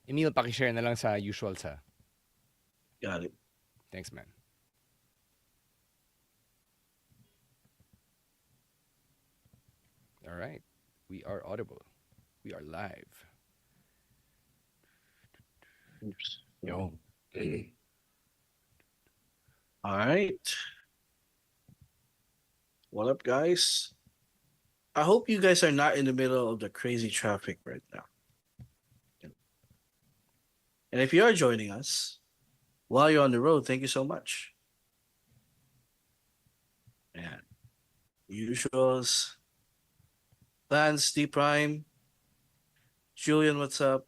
Emil, pakishare na lang sa usual sa. Got it. Thanks, man. All right. We are audible. We are live. Oops. Yo. All right. What up, guys? I hope you guys are not in the middle of the crazy traffic right now. And if you are joining us while you're on the road, thank you so much. And usuals, Lance, D Prime, Julian, what's up?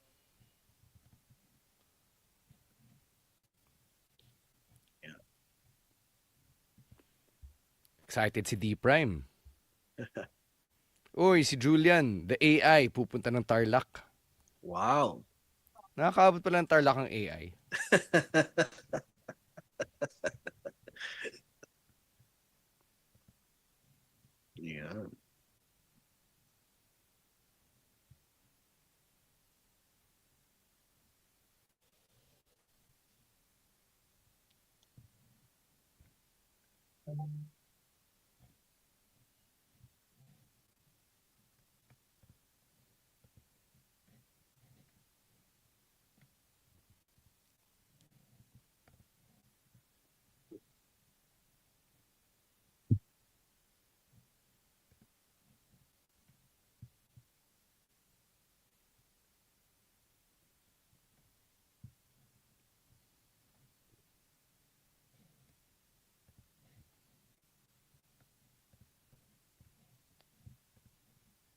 Excited si D Prime. Uy, si Julian, the AI, pupunta ng Tarlac. Wow. Nakakaabot pala ng Tarlac ang AI. Yeah.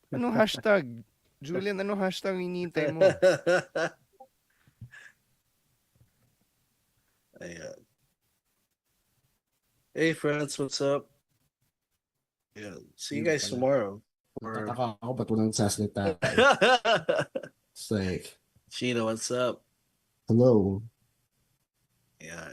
Anong hashtag? Julian, anong hashtag hinihintay mo? Ayan. Hey, friends, what's up? Yeah, see you guys tomorrow. Nagtataka ako ba't walang sasalita. It's like, Chino, what's up? hello. Yeah.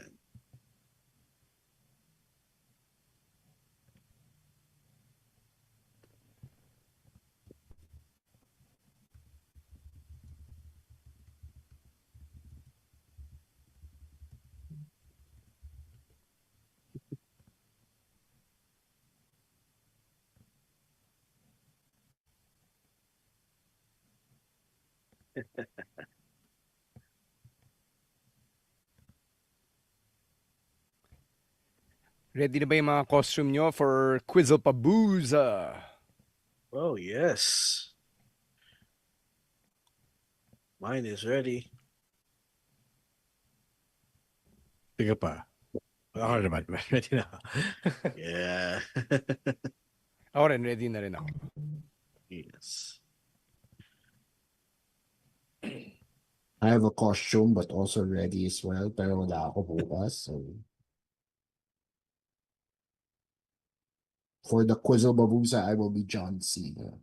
Ready na ba yung mga costume nyo for Quizzlepabooza? Oh, yes. Mine is ready. Tiga pa. Ako naman. Ready na ako. Yeah. Ako rin, ready na rin ako. Yes. I have a costume but also ready as well. Pero wala ako bukas. So. For the Quizzle-Babusa, I will be John Cena.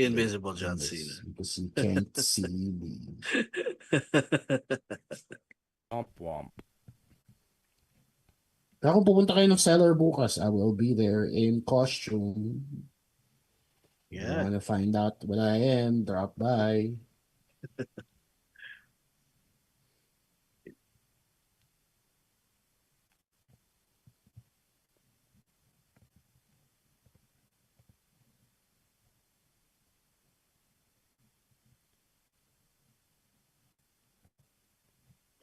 Invisible John Cena. Because you can't see me. Womp womp. Pero kung pupunta kayo ng seller bukas, I will be there in costume. You Yeah. wanna find out what I am, drop by.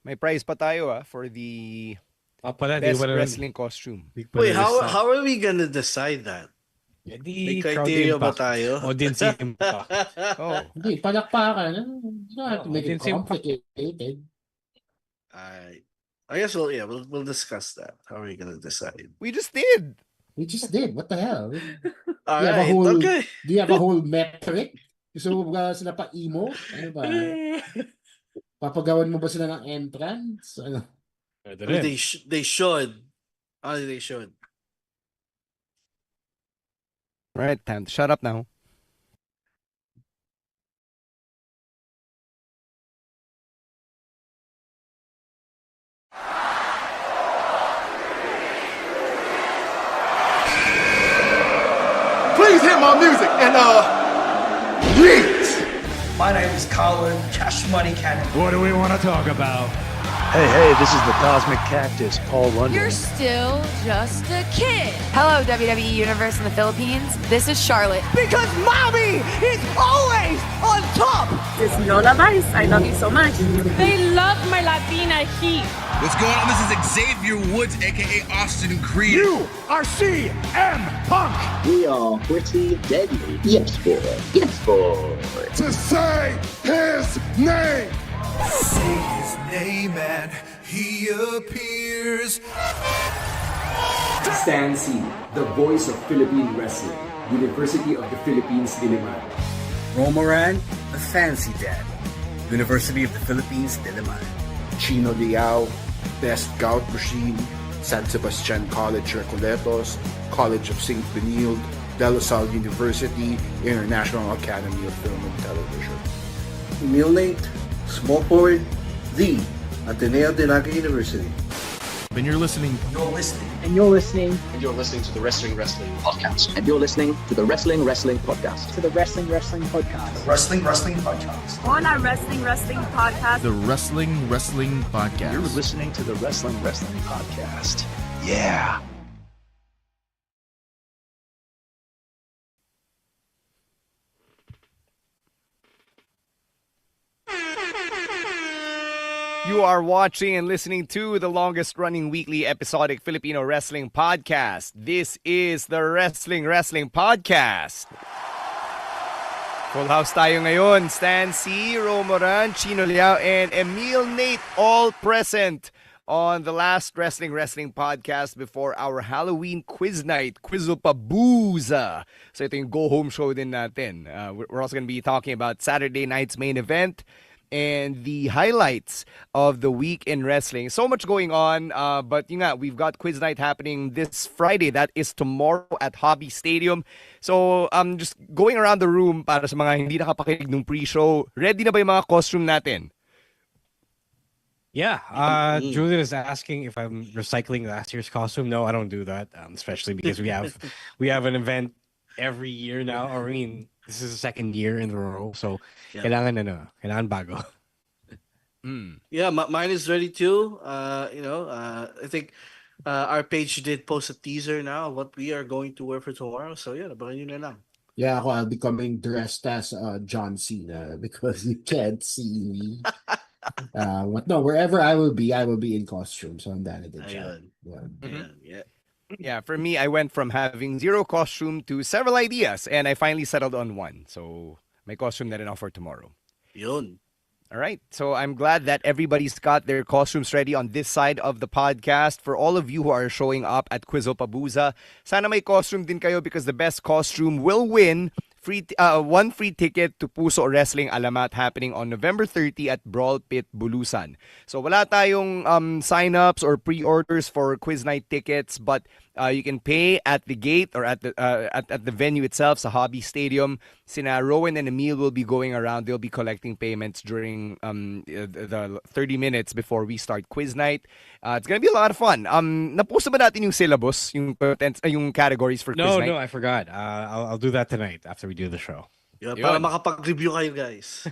May prize pa tayo for the Pala, best wrestling costume. Wait, how are we gonna decide that? May criteria ba tayo? Audience impact. Oh, Hindi, palakpakan. You don't have to make it Audience impact. complicated. I guess we'll discuss that. How are we gonna decide? we just did. We just did. What the hell? All Do you have a right, whole, okay. Do you have a whole metric? Gusto mo ba sila pa-emo? Ano ba? Papagawan mo ba sila ng entrance? Ano? Pwede I mean, rin. they should. They should. All right, time to shut up now. Please hit my music and My name is Colin Cash Money Cannon. What do we want to talk about? Hey, this is the Cosmic Cactus, Paul London. You're still just a kid. Hello, WWE Universe in the Philippines. This is Charlotte. Because mommy is always on top. This is Lola Vice. I love you so much. They love my Latina heat. What's going on? This is Xavier Woods, aka Austin Creed. You are CM Punk. We are pretty deadly. Yes, boy. Yes, boy. To say his name. Say his name and he appears. Stan C, the voice of Philippine wrestling, University of the Philippines, Diliman. Romoran, the fancy dad. University of the Philippines, Diliman. Chino Liao, Best Gout Machine, San Sebastian College Recoletos, College of St. Benilde, De La Salle University, International Academy of Film and Television. Emil Nate, small forward, the Ateneo de Naga University. When you're listening. And you're listening And you're listening to the Wrestling Podcast. And you're listening to the Wrestling Podcast. to the Wrestling Podcast. Wrestling Podcast. On our Wrestling Podcast. The Wrestling Podcast. You're listening to the Wrestling Podcast. Yeah. You are watching and listening to the longest running weekly episodic Filipino wrestling podcast. This is the Wrestling Podcast. Full house tayo ngayon. Stan C, Romoran, Chino Liao, and Emil Nate all present on the last Wrestling podcast before our Halloween quiz night, Quizzle-Pa-Booza. So ito yung go-home show din natin. We're also going to be talking about Saturday night's main event and the highlights of the week in wrestling. So much going on, but yun nga, we've got quiz night happening this Friday. That is tomorrow at Hobby Stadium. So, just going around the room para sa mga hindi nakapakinig nung pre-show, ready na ba yung mga costume natin? Yeah, Julian is asking if I'm recycling last year's costume. No, I don't do that, especially because we have an event every year now. Or I mean, this is the second year in a row, so kailangan bago. Yeah, mine is ready too. I think our page did post a teaser now of what we are going to wear for tomorrow. So yeah, abangan nyo na lang. Yeah, I'll be coming dressed as John Cena because you can't see me. But no, wherever I will be in costume. So I'm done at the job. Yeah. Yeah, for me, I went from having zero costume to several ideas, and I finally settled on one. So, may costume na rin ako for tomorrow. Yun. All right, so I'm glad that everybody's got their costumes ready on this side of the podcast. For all of you who are showing up at Quizzle-Pa-Booza, sana may costume din kayo because the best costume will win one free ticket to Puso Wrestling Alamat happening on November 30 at Brawl Pit, Bulusan. So wala tayong sign-ups or pre-orders for quiz night tickets, but you can pay at the gate or at the venue itself sa Hobby Stadium. Sina Rowan and Emil will be going around. They'll be collecting payments during the 30 minutes before we start quiz night. It's gonna be a lot of fun. Napost ba natin yung syllabus, yung categories for quiz night? No, I forgot. I'll do that tonight after we do the show. Yeah, para makapag-review kayo, guys.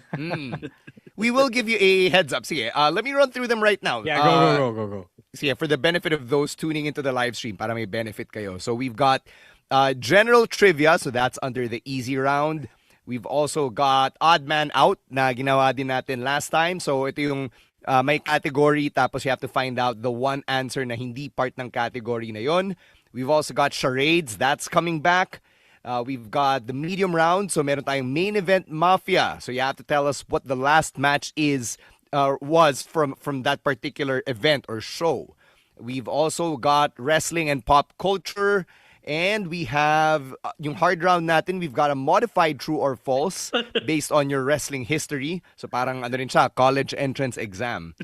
We will give you a heads up. Sige, let me run through them right now. Yeah, go. Sige, for the benefit of those tuning into the live stream, para may benefit kayo. So we've got general trivia, so that's under the easy round. We've also got odd man out na ginawa din natin last time. So ito yung may category, tapos you have to find out the one answer na hindi part ng category na yon. We've also got charades, that's coming back. We've got the medium round, so meron tayong main event mafia. So you have to tell us what the last match was from that particular event or show. We've also got wrestling and pop culture. And we have yung hard round natin, we've got a modified true or false based on your wrestling history. So parang ano rin siya, college entrance exam.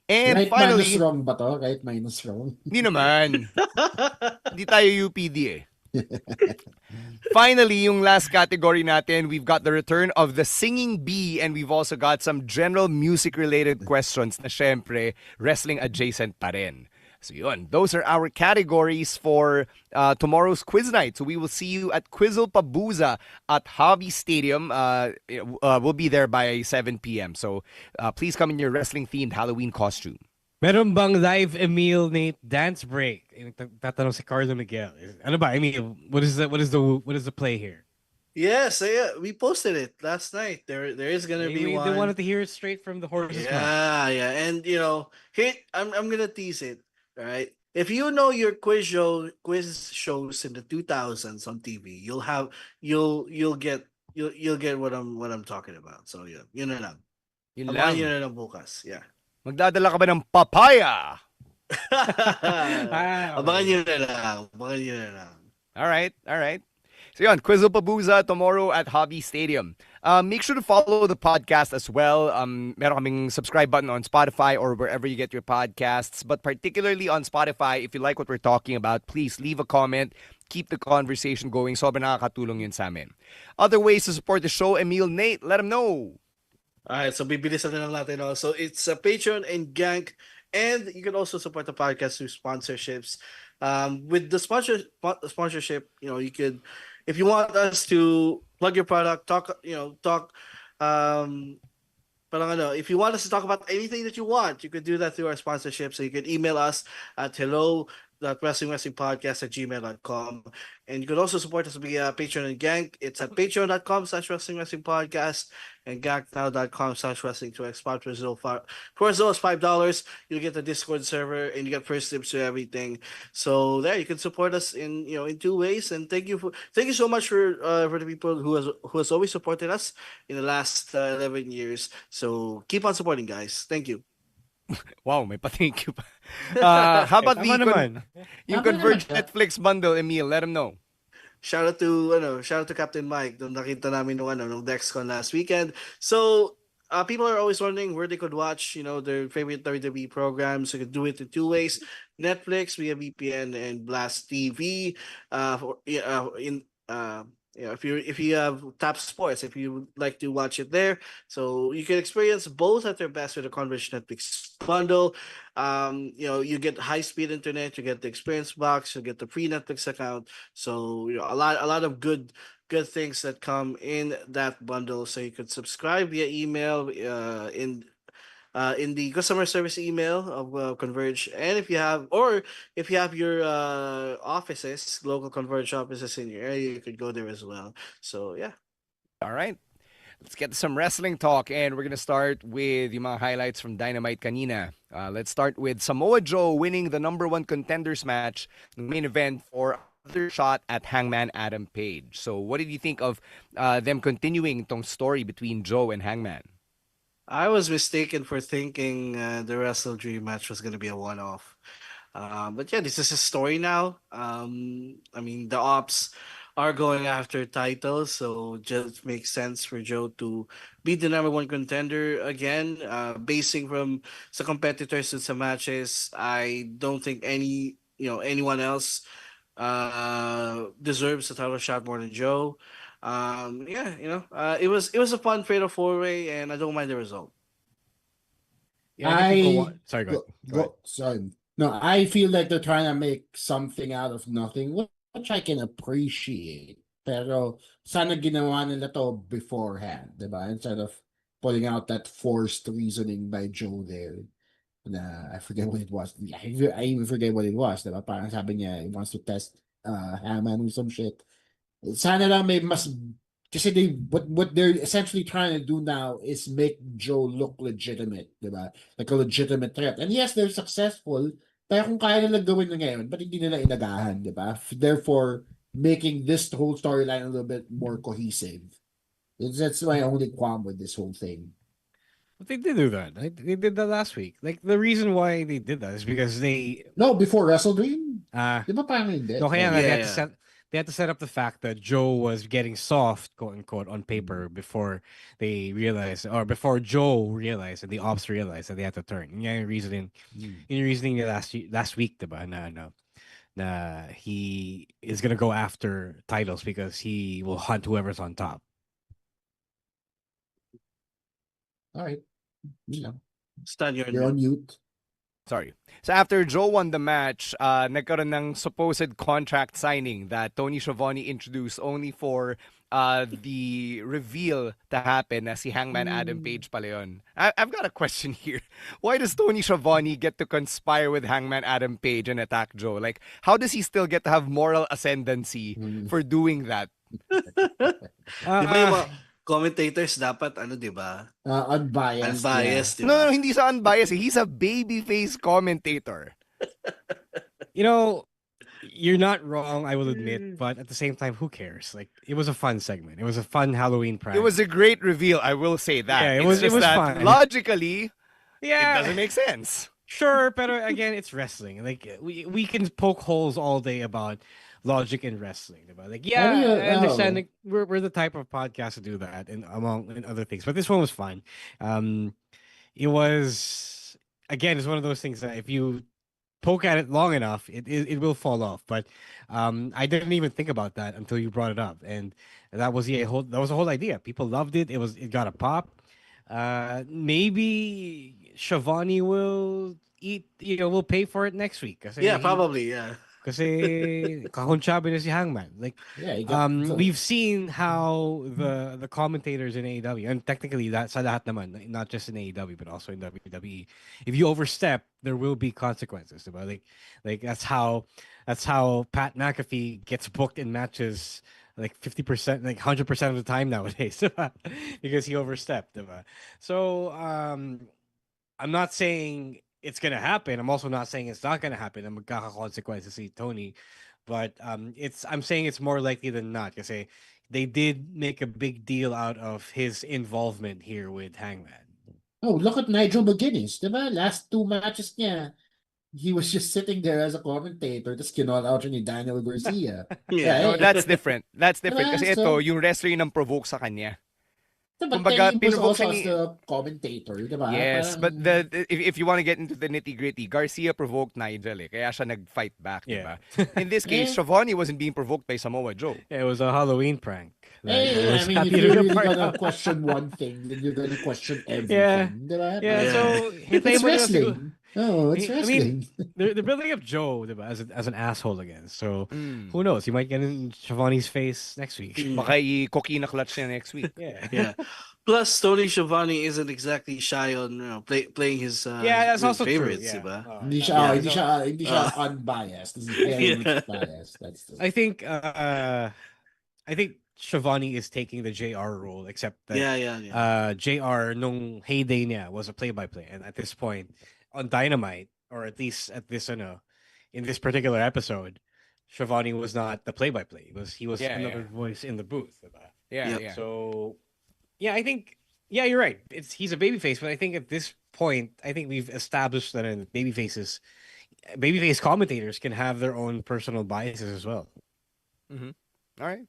And right finally, minus wrong ba to? Right minus wrong? Hindi naman. Hindi tayo UPD eh. Finally, yung last category natin, we've got the return of the singing bee, and we've also got some general music-related questions na syempre, wrestling adjacent pa rin. So yun, those are our categories for tomorrow's quiz night. So we will see you at Quizzle Pabuza at Hobby Stadium. We'll be there by 7 p.m. So please come in your wrestling-themed Halloween costume. Meron bang live Emil Nate dance break? Tatanong si Carlo Miguel. Ano ba, Emil? What is the play here? Yes, yeah, we posted it last night. There is gonna be one. They wanted to hear it straight from the horse's mouth. Yeah, and here I'm gonna tease it. Right, if you know your quiz shows in the 2000s on TV, you'll get what I'm talking about. So yeah, yun na lang. Yun Abangan lang. nyo na lang bukas. Yeah. Magdadala ka ba ng papaya? Abangan nyo na lang. Abangan nyo na lang. All right. So yun, Quizzle Pabuza tomorrow at Hobby Stadium. Make sure to follow the podcast as well. Meron kaming subscribe button on Spotify or wherever you get your podcasts. But particularly on Spotify, if you like what we're talking about, please leave a comment. Keep the conversation going. Sobrang nakakatulong yun sa amin. Other ways to support the show, Emil, Nate, let them know. Alright, so bibilisan na lang natin. So it's a Patreon and Gank. And you can also support the podcast through sponsorships. With the sponsorship, you could, if you want us to plug your product, talk, if you want us to talk about anything that you want, you could do that through our sponsorship. So you can email us at hello.wrestlingpodcast@gmail.com. And you can also support us via Patreon and Gank. It's at patreon.com/wrestlingpodcast and ganknow.com/wrestling2x. For as low as $5, you get the Discord server and you get first tips to everything. So there, you can support us in two ways. And thank you so much for the people who has always supported us in the last 11 years. So keep on supporting, guys. Thank you. Wow, may pa-thank you pa. How about yung Converge Netflix bundle, Emil? Let them know. Shout out to Captain Mike. Nung nakita namin nung DexCon last weekend. So people are always wondering where they could watch, their favorite WWE programs. You could do it in two ways: Netflix via VPN and Blast TV. If you have Tap Sports, if you would like to watch it there, so you can experience both at their best with a Converge Netflix bundle. You get high speed internet, you get the experience box, you get the free Netflix account. So a lot of good things that come in that bundle. So you could subscribe via email in the customer service email of Converge, and if you have your local Converge offices in your area, you could go there as well. So yeah. All right. Let's get to some wrestling talk, and we're going to start with yung mga highlights from Dynamite kanina. Let's start with Samoa Joe winning the #1 contenders match, the main event, for another shot at Hangman Adam Page. So what did you think of them continuing tong story between Joe and Hangman? I was mistaken for thinking the Wrestle Dream match was going to be a one-off. But yeah, this is a story now. The Ops are going after titles, so just makes sense for Joe to be the #1 contender again. Basing from the competitors in some matches, I don't think anyone else deserves a title shot more than Joe. It was a fun fatal four-way, and I don't mind the result. Yeah, sorry, go ahead. Sorry. No, I feel like they're trying to make something out of nothing, which I can appreciate. Pero sana ginawa nila to beforehand, diba? Instead of pulling out that forced reasoning by Joe there. I forget what it was. I even forget what it was. Diba? Parang sabi niya, he wants to test Haman or some shit. Sana lang may mas, kasi what they're essentially trying to do now is make Joe look legitimate, diba? Like a legitimate threat. And yes, they're successful, pero kung kaya nila gawin na ngayon, ba't hindi nila inagahan, diba? Therefore, making this whole storyline a little bit more cohesive. That's my only qualm with this whole thing. But they did do that. They did that last week. Like, the reason why they did that is because before Wrestle Dream? Diba parang hindi? No, kaya they had to set up the fact that Joe was getting soft, quote unquote, on paper before they realized, or before Joe realized and the Ops realized that they had to turn. Yung reasoning last week, diba, na he is gonna go after titles because he will hunt whoever's on top. All right. Stan, you're on mute. Sorry. So after Joe won the match, nagkaroon ng supposed contract signing that Tony Schiavone introduced only for the reveal to happen na si Hangman Adam Page pala yun. I've got a question here. Why does Tony Schiavone get to conspire with Hangman Adam Page and attack Joe? Like, how does he still get to have moral ascendancy for doing that? Di ba yung mga commentators dapat, di ba? Unbiased. Unbiased, di No, ba? hindi sa unbiased. He's a babyface commentator. You know, you're not wrong, I will admit, but at the same time, who cares? Like, it was a fun segment. It was a fun Halloween prank. It was a great reveal, I will say that. Yeah, it was that fun. Logically, yeah, it doesn't make sense. Sure, but again, it's wrestling. Like, we can poke holes all day about logic in wrestling. Like, yeah, I understand. Like, we're the type of podcast to do that, and among other things. But this one was fun. It was, again, it's one of those things that if you poke at it long enough, it will fall off. But I didn't even think about that until you brought it up, and that was the whole idea. People loved it. It got a pop. Maybe Schiavone will will pay for it next week. Yeah, probably, yeah. Kasi kahunchabi na si Hangman. Like, we've seen how the commentators in AEW, and technically that sa lahat naman, not just in AEW but also in WWE, if you overstep, there will be consequences. Diba? Like that's how Pat McAfee gets booked in matches like 50%, like 100% of the time nowadays, because he overstepped. Diba? So I'm not saying it's gonna happen. I'm also not saying it's not gonna happen. I'm magkaka-consequences si Tony, but I'm saying it's more likely than not. Kasi they did make a big deal out of his involvement here with Hangman. Oh, look at Nigel McGuinness, diba? Last 2 matches niya, he was just sitting there as a commentator, tapos kinall out ni Daniel Garcia. No, that's different. That's different. Kasi ito, yung wrestler yung nang-provoke sa kanya. But kumbaga, he was also as the commentator, diba? Yes, but if you want to get into the nitty-gritty, Garcia provoked Nigel kaya siya nag-fight back, diba? In this case, Schiavone wasn't being provoked by Samoa Joe. Yeah, it was a Halloween prank. Hey, I mean, if you're really gonna question one thing, then you're gonna question everything, diba? Yeah, so it's wrestling. Oh, it's wrestling. I mean, they're building up Joe, diba, as an asshole again. So who knows? He might get in Schiavone's face next week. Baka i-coquina clutch niya next week. Yeah. Plus, Tony Schiavone isn't exactly shy on playing his that's also favorites, true. diba? Hindi siya unbiased. This is very much biased. That's the... I think Schiavone is taking the JR role, except that JR nung heyday niya was a play-by-play, and at this point on Dynamite, or at least at this in this particular episode, Schiavone was not the play-by-play. He was another voice in the booth. Yeah. So I think you're right. He's a babyface, but I think at this point, I think we've established that babyface commentators can have their own personal biases as well. Mm-hmm. All right.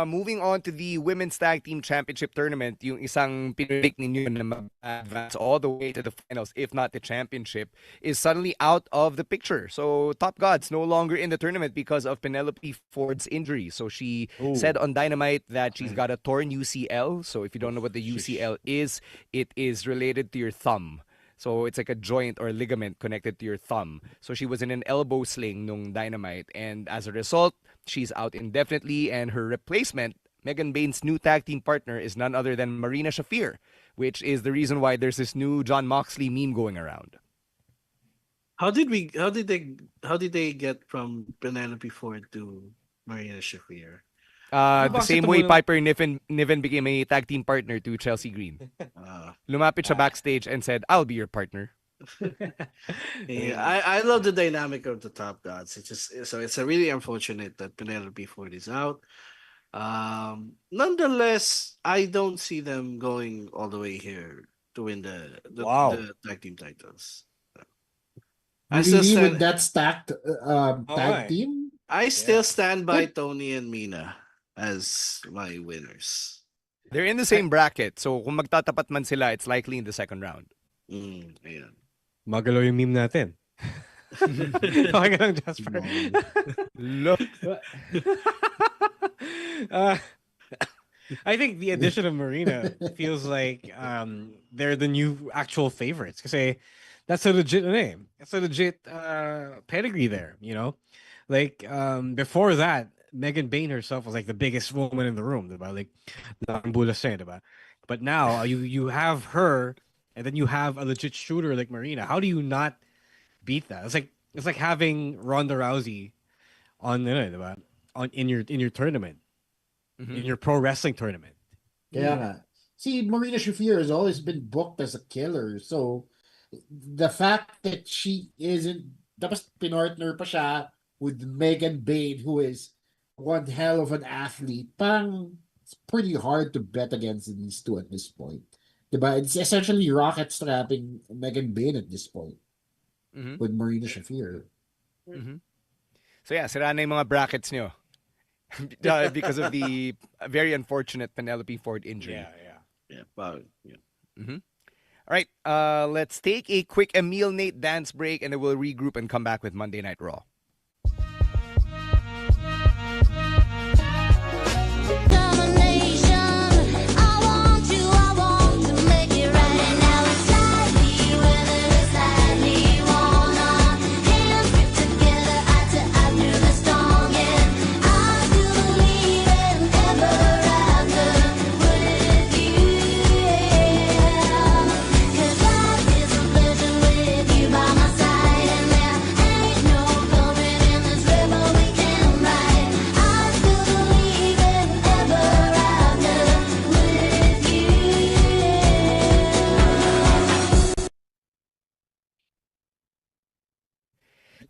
Moving on to the Women's Tag Team Championship Tournament, yung isang pinredict ninyo na mag-advance all the way to the finals, if not the championship, is suddenly out of the picture. So Top Gods no longer in the tournament because of Penelope Ford's injury. So she said on Dynamite that she's got a torn UCL. So if you don't know what the UCL is, it is related to your thumb. So it's like a joint or ligament connected to your thumb. So she was in an elbow sling nung Dynamite. And as a result, she's out indefinitely. And her replacement, Megan Bain's new tag team partner, is none other than Marina Shafir, which is the reason why there's this new John Moxley meme going around. How did they get from Penelope Ford to Marina Shafir? The same way Piper Niven became a tag team partner to Chelsea Green. Lumapit siya backstage and said, "I'll be your partner." I love the dynamic of the Top Gods. It's a really unfortunate that Penelope Ford is out. Nonetheless, I don't see them going all the way here to win the tag team titles. Really, with that stacked tag team? I still stand by Tony and Mina as my winners. They're in the same bracket, so kung magtatapat man sila, it's likely in the second round. Ayan. Magalo yung meme natin. Okay ka lang, Jasper. Look. I think the addition of Marina feels like they're the new actual favorites. Kasi that's a legit name. That's a legit pedigree there, you know? Like before that, Megan Bain herself was like the biggest woman in the room, diba? Like diba? But now you have her and then you have a legit shooter like Marina. How do you not beat that? It's like having Ronda Rousey on diba? On in your tournament, in your pro wrestling tournament. Kaya nga. See, Marina Shafir has always been booked as a killer. So, the fact that she isn't, tapos pinortner pa siya with Megan Bain, who is one hell of an athlete, parang it's pretty hard to bet against these two at this point. Diba? It's essentially rocket strapping Megan Bain at this point with Marina Shafir. So yeah, sira na yung mga brackets nyo. Because of the very unfortunate Penelope Ford injury. All right, let's take a quick Emil Nate dance break and then we'll regroup and come back with Monday Night Raw.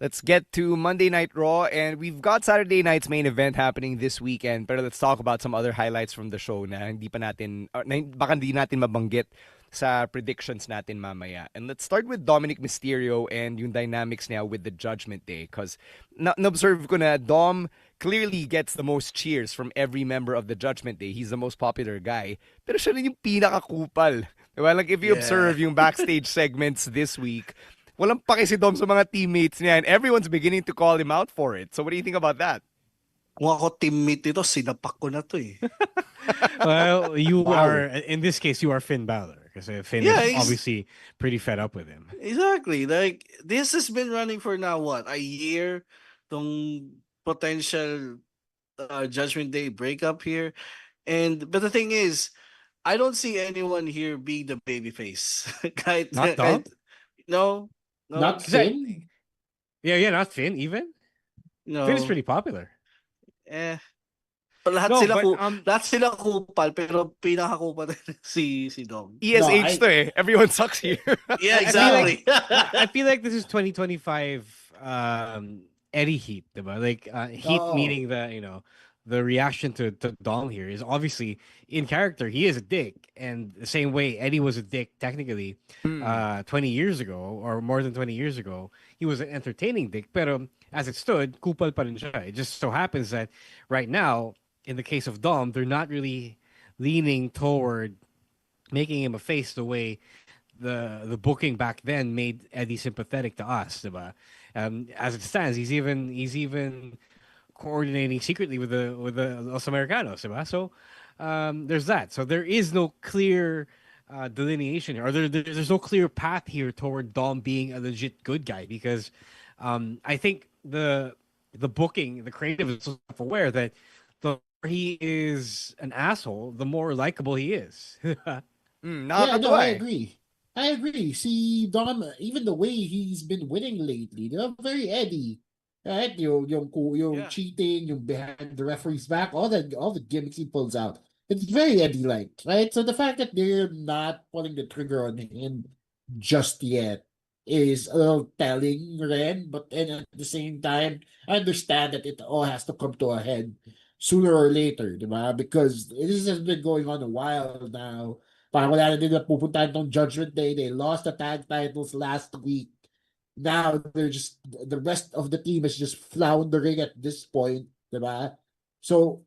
Let's get to Monday Night Raw, and we've got Saturday night's main event happening this weekend. But let's talk about some other highlights from the show na hindi pa natin, baka hindi natin mabanggit sa predictions natin mamaya. And let's start with Dominic Mysterio and yung dynamics now with the Judgment Day. Because na-observe ko na Dom clearly gets the most cheers from every member of the Judgment Day. He's the most popular guy. Pero siya rin yung pinaka-kupal. Diba? Like if you observe yung backstage segments this week, walang pake si Dom sa mga teammates niya and everyone's beginning to call him out for it. So what do you think about that? Kung ako teammate dito, sinapak ko na to eh. Well, you are, in this case, you are Finn Balor. Because Finn is obviously pretty fed up with him. Exactly. Like, this has been running for now, what, a year? Tong potential Judgment Day breakup here. But the thing is, I don't see anyone here being the babyface. Not Dom? No. Not Finn? Yeah, not Finn even. No. Finn is pretty popular. Lahat sila kupal, pero pinakakupal si Dom. ESH to eh. Everyone sucks here. Yeah, exactly. I feel like this is 2025 Eddie Heat, diba? Like Heat meaning the reaction to Dom here is obviously in character. He is a dick, and the same way Eddie was a dick technically 20 years ago or more than 20 years ago. He was an entertaining dick, pero as it stood, kupal pa rin siya. It just so happens that right now, in the case of Dom, they're not really leaning toward making him a face the way the booking back then made Eddie sympathetic to us, diba? As it stands, he's even coordinating secretly with the Los Americanos, diba? So there's that. So there is no clear delineation here, or there's no clear path here toward Dom being a legit good guy, because I think the booking, the creative is self-aware that the more he is an asshole, the more likable he is. I agree. I agree. See, Dom, even the way he's been winning lately, very Eddie. Right? Yung cheating, yung behind the referee's back, all the gimmicks he pulls out. It's very Eddie-like, right? So the fact that they're not pulling the trigger on him just yet is a little telling, Ren, but at the same time, I understand that it all has to come to a head sooner or later, diba? Because this has been going on a while now. Parang wala na din na pupuntahan tong Judgment Day. They lost the tag titles last week. Now the rest of the team is just floundering at this point, diba? So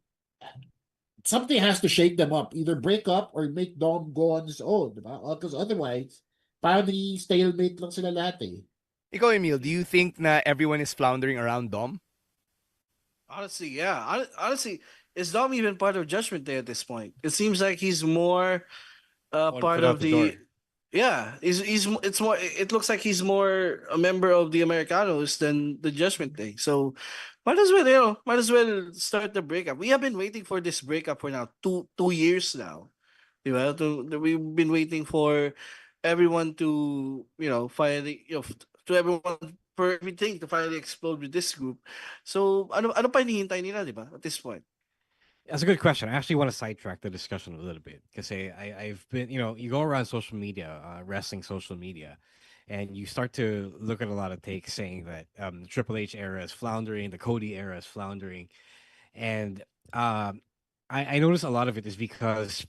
something has to shake them up. Either break up or make Dom go on his own, diba? Because otherwise, parang stalemate lang sila lahat eh. Ikaw, Emil, do you think na everyone is floundering around Dom? Honestly, yeah. Honestly, is Dom even part of Judgment Day at this point? It seems like he's more part of the... Yeah, it's more. It looks like he's more a member of the Americanos than the Judgment Day. So, might as well start the breakup. We have been waiting for this breakup for now 2 years now. We've been waiting for everyone to finally to everyone for everything to finally explode with this group. So ano pa hinihintay nila, di ba? At this point. That's a good question. I actually want to sidetrack the discussion a little bit because I've been, you go around social media, wrestling social media, and you start to look at a lot of takes saying that the Triple H era is floundering, the Cody era is floundering, and I notice a lot of it is because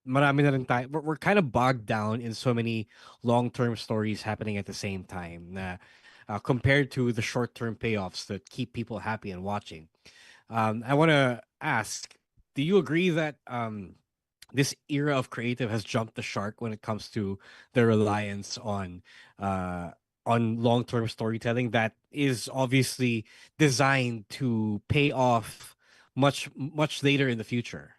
marami na rin we're kind of bogged down in so many long-term stories happening at the same time na, compared to the short-term payoffs that keep people happy and watching. I want to ask, do you agree that this era of creative has jumped the shark when it comes to the reliance on long-term storytelling that is obviously designed to pay off much later in the future?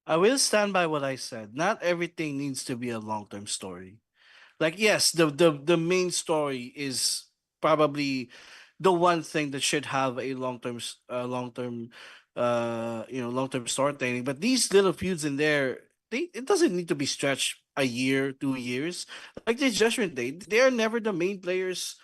I will stand by what I said. Not everything needs to be a long-term story. Like, yes, the main story is probably the one thing that should have a long-term storytelling. But these little feuds in there, it doesn't need to be stretched a year, 2 years. Like this Judgment Day, they are never the main players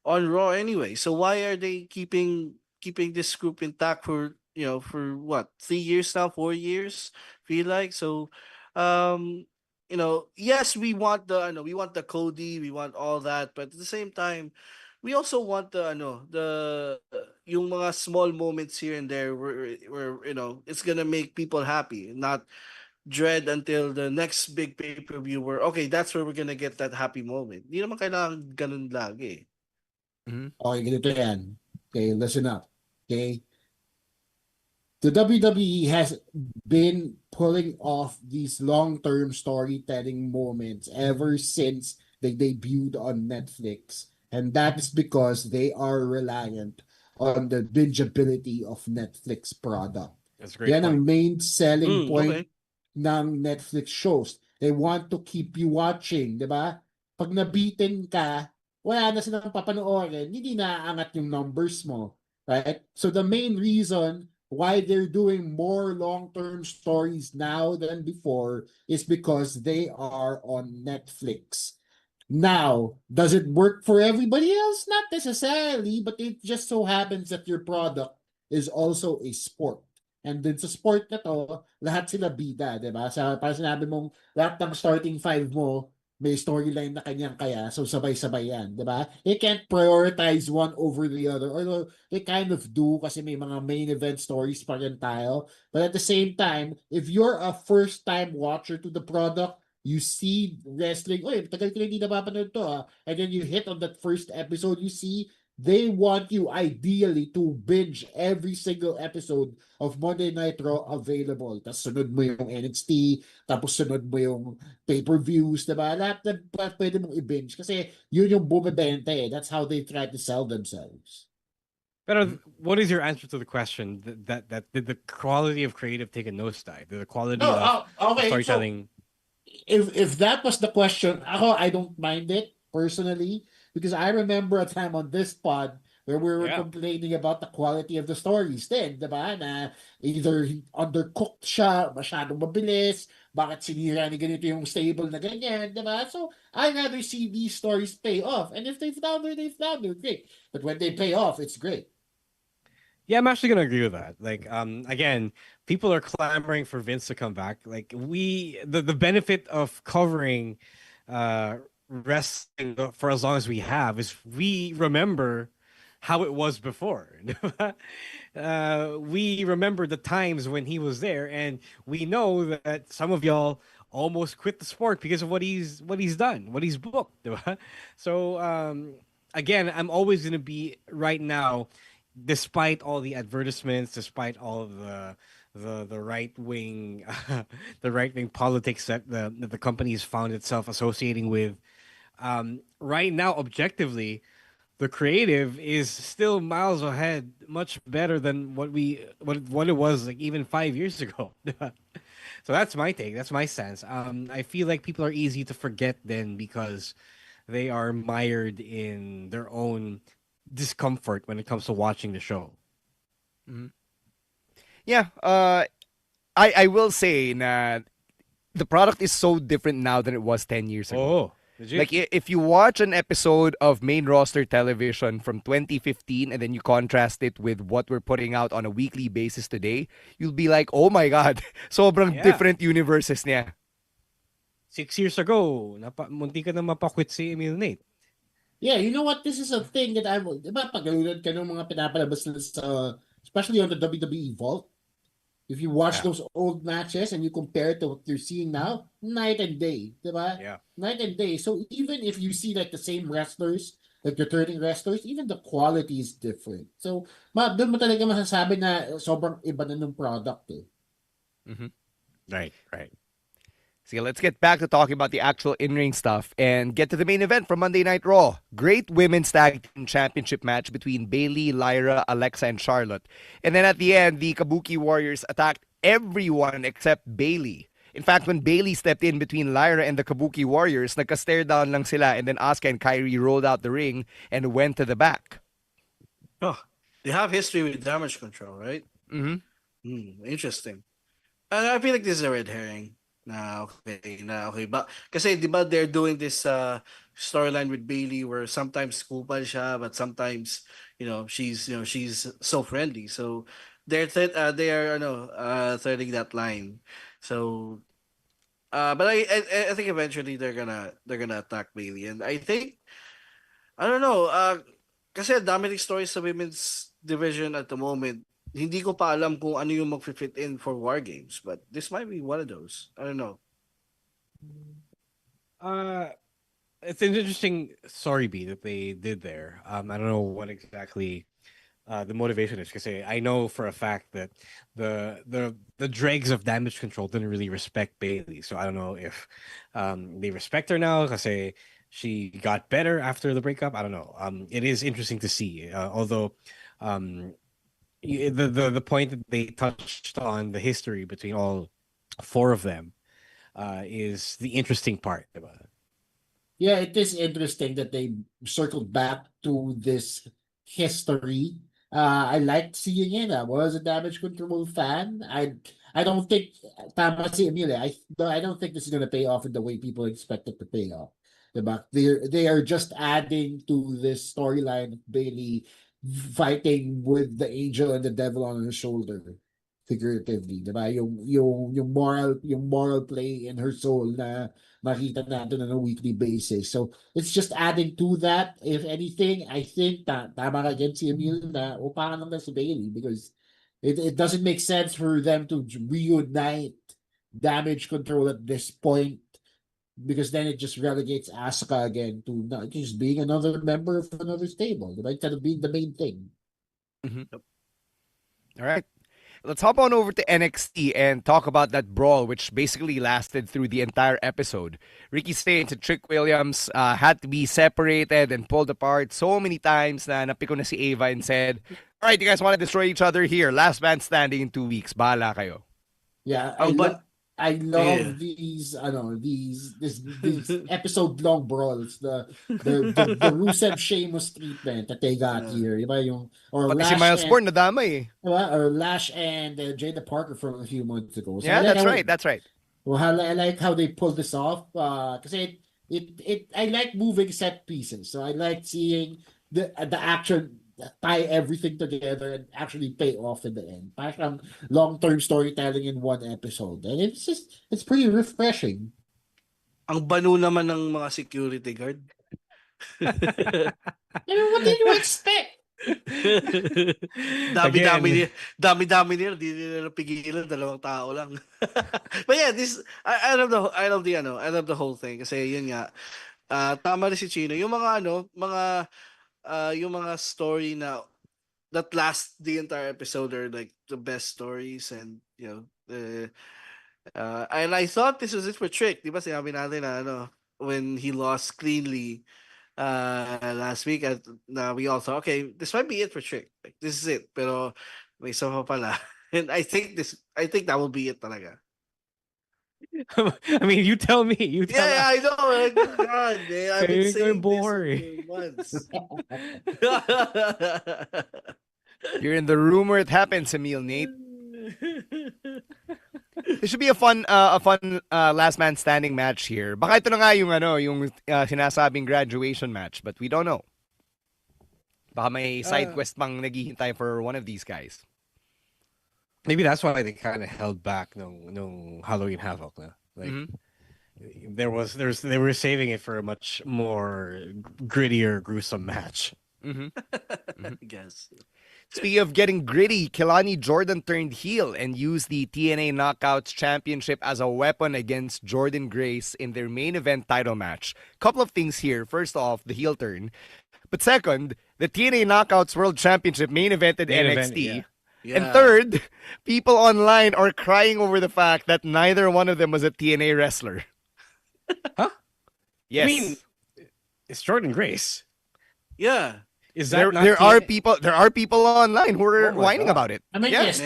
on Raw anyway. So why are they keeping this group intact for for what, 3 years now, 4 years? Feel like so. Um, yes, we want the Cody, we want all that, but at the same time, we also want the yung mga small moments here and there where it's gonna make people happy, not dread until the next big pay-per-view where okay, that's where we're gonna get that happy moment. Hindi naman kailangan ganun lagi. Okay, ganito yan. Okay, listen up. Okay? The WWE has been pulling off these long-term storytelling moments ever since they debuted on Netflix. And that is because they are reliant on the bingeability of Netflix product. That's a great Yan ang point. main selling point Okay. ng Netflix shows. They want to keep you watching, di ba? Pag nabitin ka, wala na silang papanoorin, hindi naaangat yung numbers mo. Right? So the main reason why they're doing more long-term stories now than before is because they are on Netflix. Now, does it work for everybody else? Not necessarily, but it just so happens that your product is also a sport. And dun sa sport na to, lahat sila bida, di ba? Parang sinabi mong, lahat ng starting five mo, may storyline na kanyang-kaya, so sabay-sabay yan, di ba? You can't prioritize one over the other, although they kind of do kasi may mga main event stories pa rin tayo. But at the same time, if you're a first-time watcher to the product, you see wrestling, oy, tagal ko na hindi napapanood to, and then you hit on that first episode, you see, they want you ideally to binge every single episode of Monday Night Raw available. Tapos sunod mo yung NXT, tapos sunod mo yung pay-per-views, diba? Lahat na pwede mong i-binge kasi yun yung bumibenta eh. That's how they try to sell themselves. But what is your answer to the question that did the quality of creative take a nosedive? Did the quality of storytelling? So if that was the question, I don't mind it personally. Because I remember a time on this pod where we were complaining about the quality of the stories then, diba? Na either undercooked siya, masyadong mabilis, bakit sinira ni ganito yung stable na ganyan, diba? So, I'd rather see these stories pay off. And if they flounder, great. But when they pay off, it's great. Yeah, I'm actually gonna agree with that. Like, again, people are clamoring for Vince to come back. Like, the benefit of covering wrestling for as long as we have is we remember how it was before. We remember the times when he was there, and we know that some of y'all almost quit the sport because of what he's done, what he's booked. So again, I'm always gonna be right now, despite all the advertisements, despite all of the right wing the right wing politics that the company has found itself associating with. Right now, objectively, the creative is still miles ahead, much better than what it was like even 5 years ago. So that's my take. That's my sense. I feel like people are easy to forget then because they are mired in their own discomfort when it comes to watching the show. Mhm. Yeah, I will say na the product is so different now than it was 10 years ago. Oh, legit. Like if you watch an episode of main roster television from 2015 and then you contrast it with what we're putting out on a weekly basis today, you'll be like, "Oh my god, sobrang Yeah. different universes niya." 6 years ago, munti ka na mapakwit si Emil Nate. Yeah, you know what? This is a thing that I will, di ba, paglalunod ka ng mga pinapalabas nila sa, especially on the WWE Vault, if you watch Yeah. those old matches and you compare it to what you're seeing now, night and day, di ba? Yeah. Night and day. So even if you see like the same wrestlers, like returning wrestlers, even the quality is different. So, doon mo talaga masasabi na sobrang iba na ng product eh. Right, right. So let's get back to talking about the actual in-ring stuff and get to the main event from Monday Night Raw. Great women's tag team championship match between Bayley, Lyra, Alexa, and Charlotte. And then at the end, the Kabuki Warriors attacked everyone except Bayley. In fact, when Bayley stepped in between Lyra and the Kabuki Warriors, nagka-stare down lang sila, and then Asuka and Kairi rolled out the ring and went to the back. Oh, they have history with damage control, right? Interesting. And I feel like this is a red herring. Okay. But kasi di ba they're doing this storyline with Bailey where sometimes kupal siya, but sometimes she's so friendly. So they are threading that line. So but I think eventually they're gonna attack Bailey, and I think I don't know kasi dami ng stories sa women's division at the moment. Hindi ko pa alam kung ano yung mag-fit in for War Games, but this might be one of those. I don't know. It's an interesting story beat that they did there. I don't know what exactly the motivation is because I know for a fact that the dregs of damage control didn't really respect Bailey, so I don't know if they respect her now because she got better after the breakup. I don't know. It is interesting to see, although the point that they touched on the history between all four of them is the interesting part about it. Yeah, it is interesting that they circled back to this history. I liked seeing it. I was a Damage Control fan. I don't think tama si Emile. I don't think this is gonna pay off in the way people expect it to pay off. Diba? They are just adding to this storyline of Bailey fighting with the angel and the devil on her shoulder figuratively, diba? Yung moral play in her soul na makita natin on a weekly basis. So it's just adding to that. If anything, I think that tama ka dyan si Emil na upakan lang na si Bailey because it doesn't make sense for them to reunite damage control at this point because then it just relegates Asuka again to not just being another member of another stable, right? Instead of being the main thing. All right. Let's hop on over to NXT and talk about that brawl, which basically lasted through the entire episode. Ricky Stange and Trick Williams had to be separated and pulled apart so many times na napiko na si Ava and said, "All right, you guys want to destroy each other here. Last man standing in 2 weeks. Bahala kayo." Yeah, I love these episode long brawls, the Rusev Sheamus treatment that they got here. Diba yung or Pati si Lash Miles and Bourne nadamay eh. diba? Or Lash and Jada Parker from a few months ago. So Yeah, I like that's right. Well, I like how they pulled this off. Kasi I like moving set pieces. So I like seeing the action tie everything together and actually pay off in the end. Parang long-term storytelling in one episode. And it's pretty refreshing. Ang banu naman ng mga security guard. What did you expect? Dami-dami nila, di nila pigilan, 2 tao lang. But yeah, I love the whole thing kasi yun nga. Tama rin si Chino, yung mga yung mga story na that last the entire episode are like the best stories, and and I thought this was it for Trick. Di ba sinabi natin na when he lost cleanly last week, we all thought, okay, this might be it for Trick. Like, this is it. Pero may isa pa pala. And I think that will be it talaga. I mean, you tell me. You tell Yeah, us. I know. Like, God, man, I've been You're saying this boring. for months. You're in the rumor it happens, Emil, Nate. This should be a fun last man standing match here. Baka ito na nga yung sinasabing graduation match, but we don't know. Baka may side quest pang naghihintay for one of these guys. Maybe that's why they kind of held back no Halloween Havoc. No? Like they were saving it for a much more grittier, gruesome match. I guess. Speaking of getting gritty, Kelani Jordan turned heel and used the TNA Knockouts Championship as a weapon against Jordan Grace in their main event title match. Couple of things here. First off, the heel turn. But second, the TNA Knockouts World Championship main evented NXT. Yeah. And third, people online are crying over the fact that neither one of them was a TNA wrestler. Huh? Yes. I mean, it's Jordan Grace. Yeah. Is that there are people online who are whining God. about it. I mean, Yeah. yes,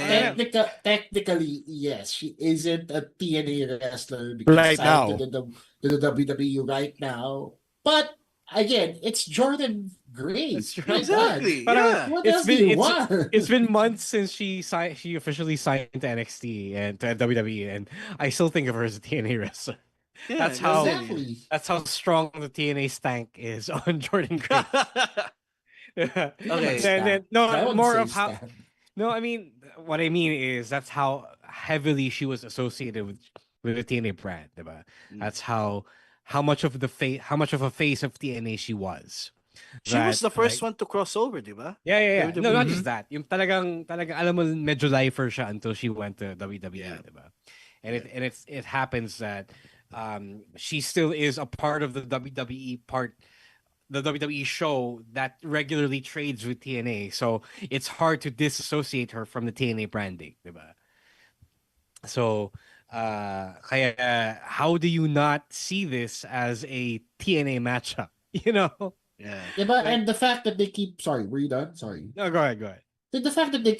technically, yes, she isn't a TNA wrestler because Right now. to the WWE right now. But again, it's Jordan Grace. My Exactly. God. Yeah. What else do you want? It's been months since she officially signed to NXT and to WWE, and I still think of her as a TNA wrestler. Yeah, That's how Exactly. that's how strong the TNA stank is on Jordan Grace. Okay. Then, I no, wouldn't more say of how. stan. No, I mean what I mean is that's how heavily she was associated with the TNA brand, diba? That's how much of a face of TNA she was. She was the first like, one to cross over, di ba? Yeah. No, not just Mhm. that. Yung talagang alam mo medyo lifer siya until she went to WWE, diba? And it happens that she still is a part of the WWE show that regularly trades with TNA. So it's hard to disassociate her from the TNA branding, diba? So kaya how do you not see this as a TNA matchup? You know? Yeah. Yeah, but and the fact that they keep were you done? Sorry. No, go ahead. The fact that they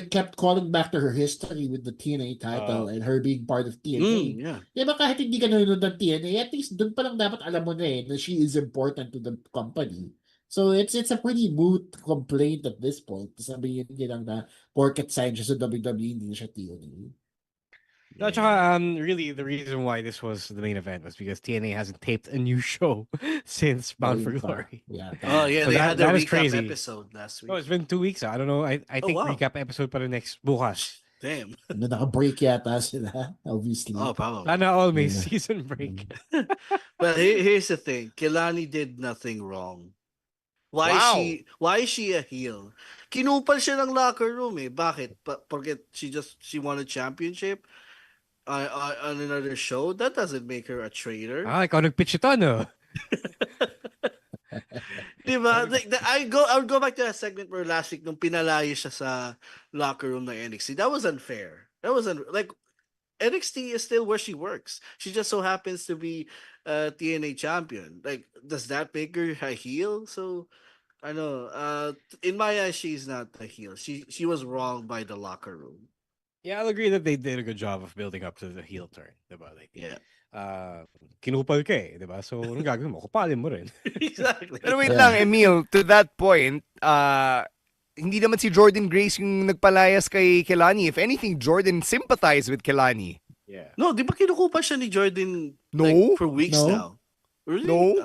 kept calling back to her history with the TNA title and her being part of TNA. Yeah. Di ba kahit hindi ka nanonood ng TNA, at least doon pa lang dapat alam mo na na she is important to the company. So it's a pretty moot complaint at this point. Sabihin niya lang na porket sign siya sa WWE, hindi siya TNA. No, tsaka, really, the reason why this was the main event was because TNA hasn't taped a new show since Bound for Glory. Yeah. Oh yeah, So they that- had a that is recap crazy. episode last week. Oh, it's been 2 weeks. I don't know. I think wow. recap episode pa rin next bukas. Damn. Naka-break yata sila, obviously. Oh, probably. Sana all may season break. But here's the thing: Kelani did nothing wrong. Wow. Why is she a heel? Kinupal siya ng locker room eh. Bakit? Porque she won a championship on another show? That doesn't make her a traitor. Ikaw nag-pitch ito, no? Diba? I'll go back to that segment where last week nung pinalayo siya sa locker room ng NXT. That was unfair. Like NXT is still where she works. She just so happens to be a TNA champion. Like, does that make her a heel? So I know. In my eyes, she's not a heel. She was wrong by the locker room. Yeah, I'll agree that they did a good job of building up to the heel turn. Diba? Like, Yeah. Kinupal ka eh, diba? So, anong gagawin mo? Kupalin mo rin. Exactly. Pero wait lang, Emil, to that point, hindi naman si Jordan Grace yung nagpalayas kay Kelani. If anything, Jordan sympathized with Kelani. Yeah. No, di ba kinukupa siya ni Jordan No. for weeks No. now? Really? No.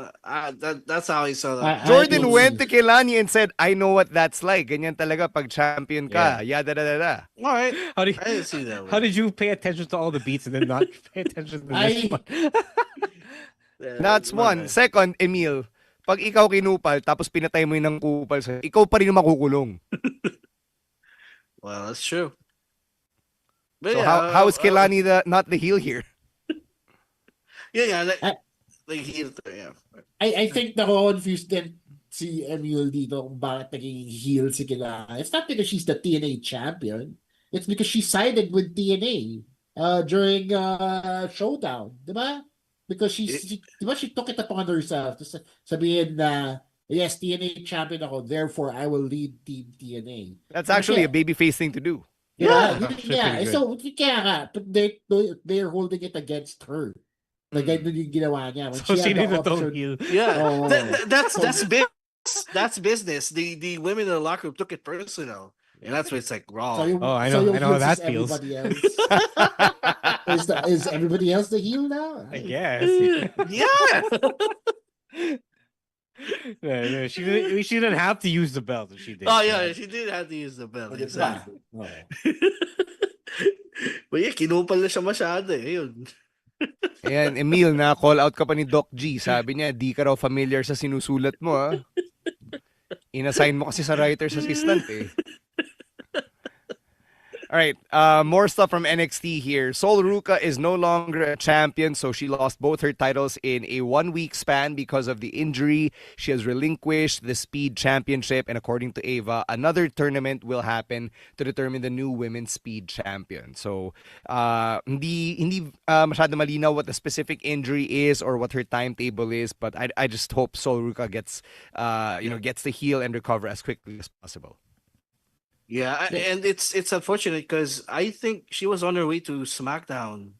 That's how I saw that. Jordan went to Kelani and said, I know what that's like. Ganyan talaga pag champion ka. Yada da da da. All right. How did I didn't see that. How did you pay attention to all the beats and then not pay attention to this one? That's one. Second, Emil, pag ikaw kinupal tapos pinatay mo yung ng kupal sa ikaw pa rin yung makukulong. Well, that's true. But So how is Kelani not the heel here? Yeah, like heel. Yeah. I think nako-confused din si Emil dito kung bakit naging heel si Kelani. It's not because she's the TNA champion. It's because she sided with TNA during Showdown, di ba? Because she took it upon herself to sabihin na, yes, TNA champion ako, therefore I will lead Team TNA. That's actually a babyface thing to do. Yeah. Actually pretty good. So, kaya nga, but they're holding it against her. Like, ganun yung ginawa niya. When So, she had sino the yung totoong option. heel? Yeah. Oh. That's business. The women in the locker room took it personal. And that's where it's like wrong. I know how that feels. Everybody else. Is everybody else the heel now? I guess. Yeah. No, she didn't have to use the belt if she did. Oh yeah, she did have to use the belt. Exactly. Oh. But yeah, kinupal na siya masyado eh. Yun. Ayan, Emil, na-call out ka pa ni Doc G. Sabi niya, di ka raw familiar sa sinusulat mo, ah. Inassign mo kasi sa writer's assistant, eh. All right, more stuff from NXT here. Sol Ruca is no longer a champion, so she lost both her titles in a 1-week span because of the injury. She has relinquished the Speed Championship, and according to Ava, another tournament will happen to determine the new Women's Speed Champion. So, hindi masyado malinaw what the specific injury is or what her timetable is, but I just hope Sol Ruca gets the heel and recover as quickly as possible. Yeah, and it's unfortunate because I think she was on her way to SmackDown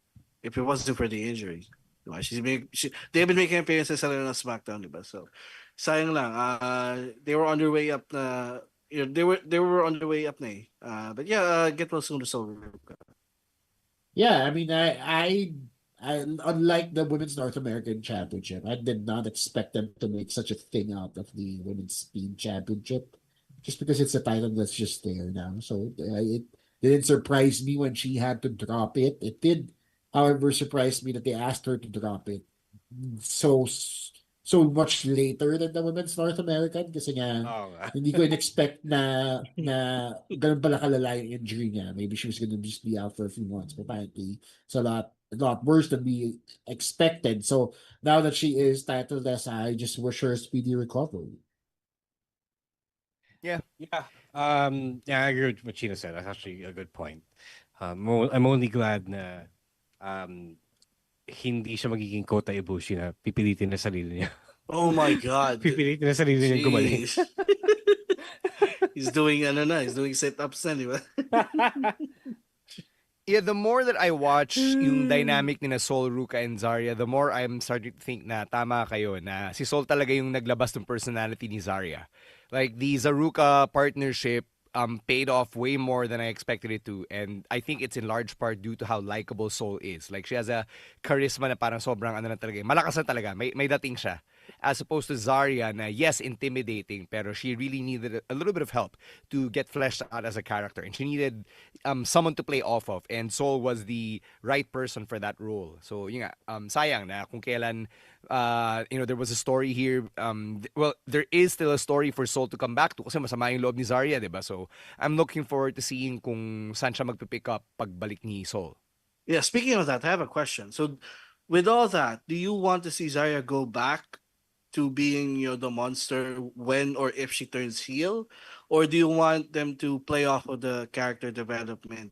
if it wasn't for the injury. They've been making appearances on SmackDown, diba? So sayang lang. They were on their way up. They were on their way up na. But yeah, get well soon to Sol Ruca. Yeah, I mean, I unlike the Women's North American Championship, I did not expect them to make such a thing out of the Women's Speed Championship. Just because it's a title that's just there now. So it didn't surprise me when she had to drop it. It did, however, surprise me that they asked her to drop it so much later than the Women's North American. Kasi nga, hindi ko in-expect na ganun pala kalala yung injury niya. Maybe she was gonna just be out for a few months. But apparently, it's a lot worse than we expected. So now that she is titleless, I just wish her a speedy recovery. Yeah. I agree with what Chino said. That's actually a good point. I'm only glad na hindi siya magiging Kota Ibushi na pipilitin na sarili niya. Oh my God. Pipilitin na sarili niya gumaling. He's doing sit-ups na, di ba? Yeah, the more that I watch yung dynamic ni na Sol Ruca and Zarya, the more I'm starting to think na tama kayo na si Sol talaga yung naglabas ng personality ni Zarya. Like, the Zaruka partnership paid off way more than I expected it to. And I think it's in large part due to how likable Sol is. Like, she has a charisma na parang sobrang ano na talaga. Malakas na talaga. May dating siya. As opposed to Zarya na, yes, intimidating, pero she really needed a little bit of help to get fleshed out as a character. And she needed someone to play off of. And Sol was the right person for that role. So, yun nga, sayang na kung kailan, there was a story here. Well, there is still a story for Sol to come back to kasi masama yung loob ni Zarya, diba? So, I'm looking forward to seeing kung saan siya magpipick up pagbalik ni Sol. Yeah, speaking of that, I have a question. So, with all that, do you want to see Zarya go back to being, the monster when or if she turns heel? Or do you want them to play off of the character development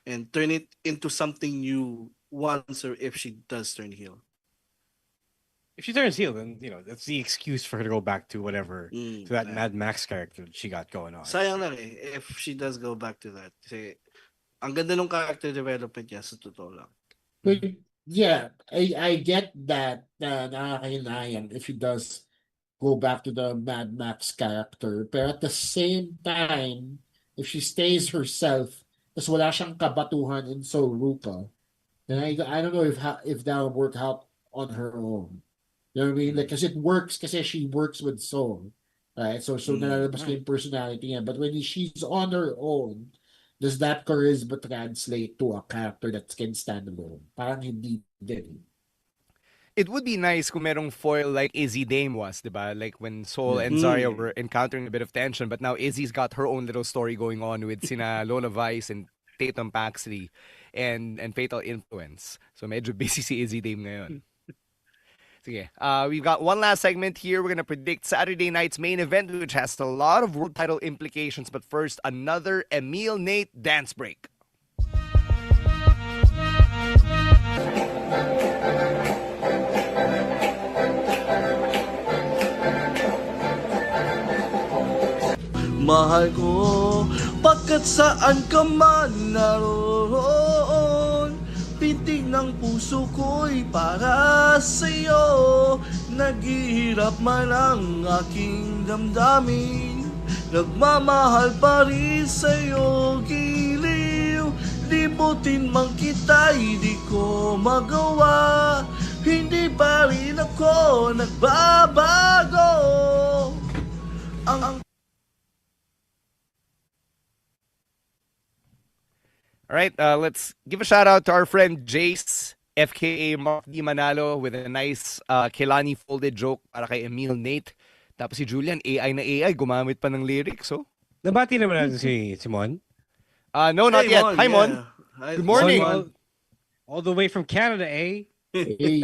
and turn it into something new once or if she does turn heel? If she turns heel, then, that's the excuse for her to go back to whatever, to that Mad Max character that she got going on. Sayang lang if she does go back to that. Kasi, ang ganda ng character development niya sa totoo lang. But yeah, I get that nakakahinayang if she does go back to the Mad Max character. Pero at the same time, if she stays herself, tas wala siyang kabatuhan in Sol Ruca, then I don't know if that'll work out on her own. You know what I mean? Like, kasi it works kasi she works with Sol. Right? So nalalabas ko yung personality niya. But when she's on her own, does that charisma translate to a character that can stand alone? Parang hindi din. It would be nice kung merong foil like Izzy Dame was, diba? Like when Sol and Zarya were encountering a bit of tension, but now Izzy's got her own little story going on with sina Lola Vice and Tatum Paxley and Fatal Influence. So medyo busy si Izzy Dame ngayon. Sige. We've got one last segment here. We're going to predict Saturday night's main event, which has a lot of world title implications. But first, another Emil Nate dance break. Mahal ko, pagka Baga't saan ka man naroon, pintig ng puso ko'y para sa'yo. Naghihirap man ang aking damdamin, nagmamahal pa rin sa'yo, giliw. Libutin man kita'y di ko magawa, hindi pa rin ako nagbabago. Ang All right, let's give a shout out to our friend Jace, FKA Mark Di Manalo, with a nice Kelani folded joke para kay Emil Nate. Tapos si Julian, AI na AI, gumamit pa ng lyrics, oh. Nabati naman natin si Mon. No, not yet. Hi, Mon. Hi, Good morning. All the way from Canada, eh? Hey.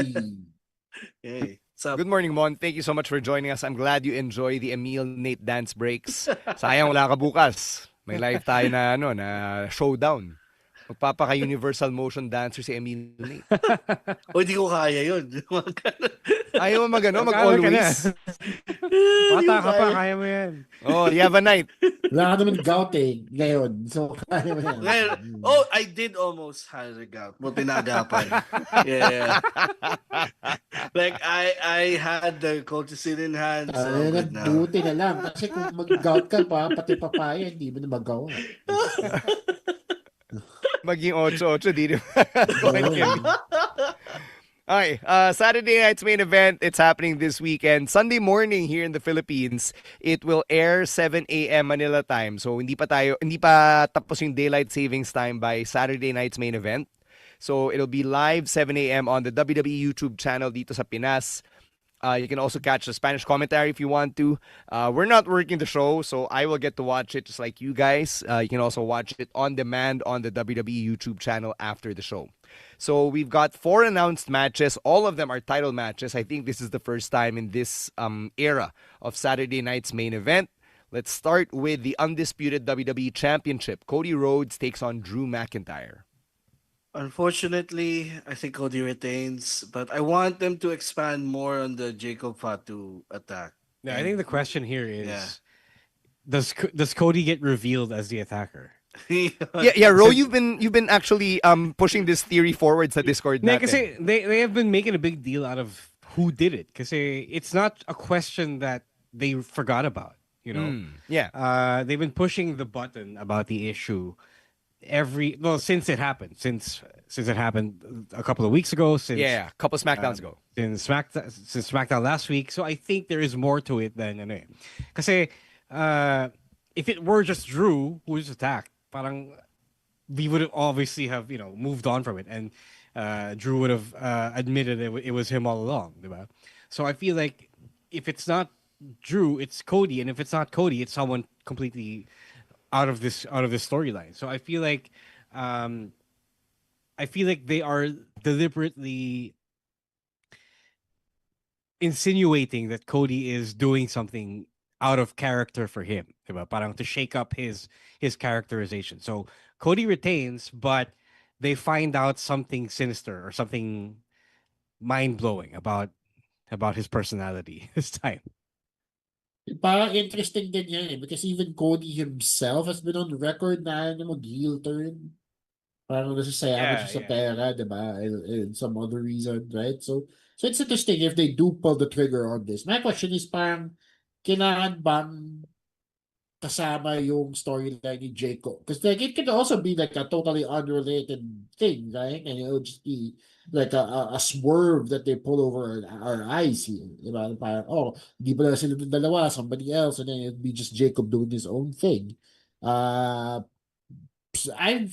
Hey, what's up? Good morning, Mon. Thank you so much for joining us. I'm glad you enjoy the Emil Nate dance breaks. Sayang wala ka bukas. May live tayo na na showdown. Magpapaka-universal motion dancer si Emil Nate. O, di ko kaya yun. Ayaw mo mag-always. Bata ka pa, kaya mo yan. Oh, you have a night. Wala ka naman gout ngayon. So, kaya mo yan. Ngayon, I did almost have a gout. Buti nagapan. Yeah. Like, I had the colchicine in hand. So good now. Buti na lang. Kasi kung mag-gout ka pa, pati papaya, hindi mo na magawa. Maging 8-8, di naman. Okay, Saturday night's main event, it's happening this weekend. Sunday morning here in the Philippines, it will air 7 a.m. Manila time. So hindi pa tapos yung daylight savings time by Saturday night's main event. So it'll be live 7 a.m. on the WWE YouTube channel dito sa Pinas. You can also catch the Spanish commentary if you want to. We're not working the show, so I will get to watch it just like you guys. You can also watch it on demand on the WWE YouTube channel after the show. So we've got 4 announced matches. All of them are title matches. I think this is the first time in this era of Saturday night's main event. Let's start with the undisputed WWE Championship. Cody Rhodes takes on Drew McIntyre. Unfortunately, I think Cody retains, but I want them to expand more on the Jacob Fatu attack. Yeah, I think the question here is, does Cody get revealed as the attacker? Ro, you've been actually pushing this theory forward sa Discord natin. Kasi they have been making a big deal out of who did it. Kasi it's not a question that they forgot about, you know. They've been pushing the button about the issue since it happened. Since it happened a couple of weeks ago. A couple SmackDowns ago. Since SmackDown last week. So I think there is more to it than ano. Kasi if it were just Drew who was attacked, parang we would have obviously have moved on from it, and Drew would have admitted it was him all along, diba? So I feel like if it's not Drew, it's Cody, and if it's not Cody, it's someone completely out of this storyline. So I feel like they are deliberately insinuating that Cody is doing something out of character for him, diba? Parang to shake up his characterization. So Cody retains, but they find out something sinister or something mind-blowing about his personality this time. Parang interesting din yan because even Cody himself has been on record na mag-heel turn. Parang nasasayaman siya sa pera, diba? And some other reason, right? So it's interesting if they do pull the trigger on this. My question is parang kailangan bang kasama yung storyline ni Jacob? Because like it could also be like a totally unrelated thing, right? And it'll just be like a swerve that they pull over our eyes here. Diba? Parang, di pala sila dalawa, somebody else, and then it'll be just Jacob doing his own thing. I'm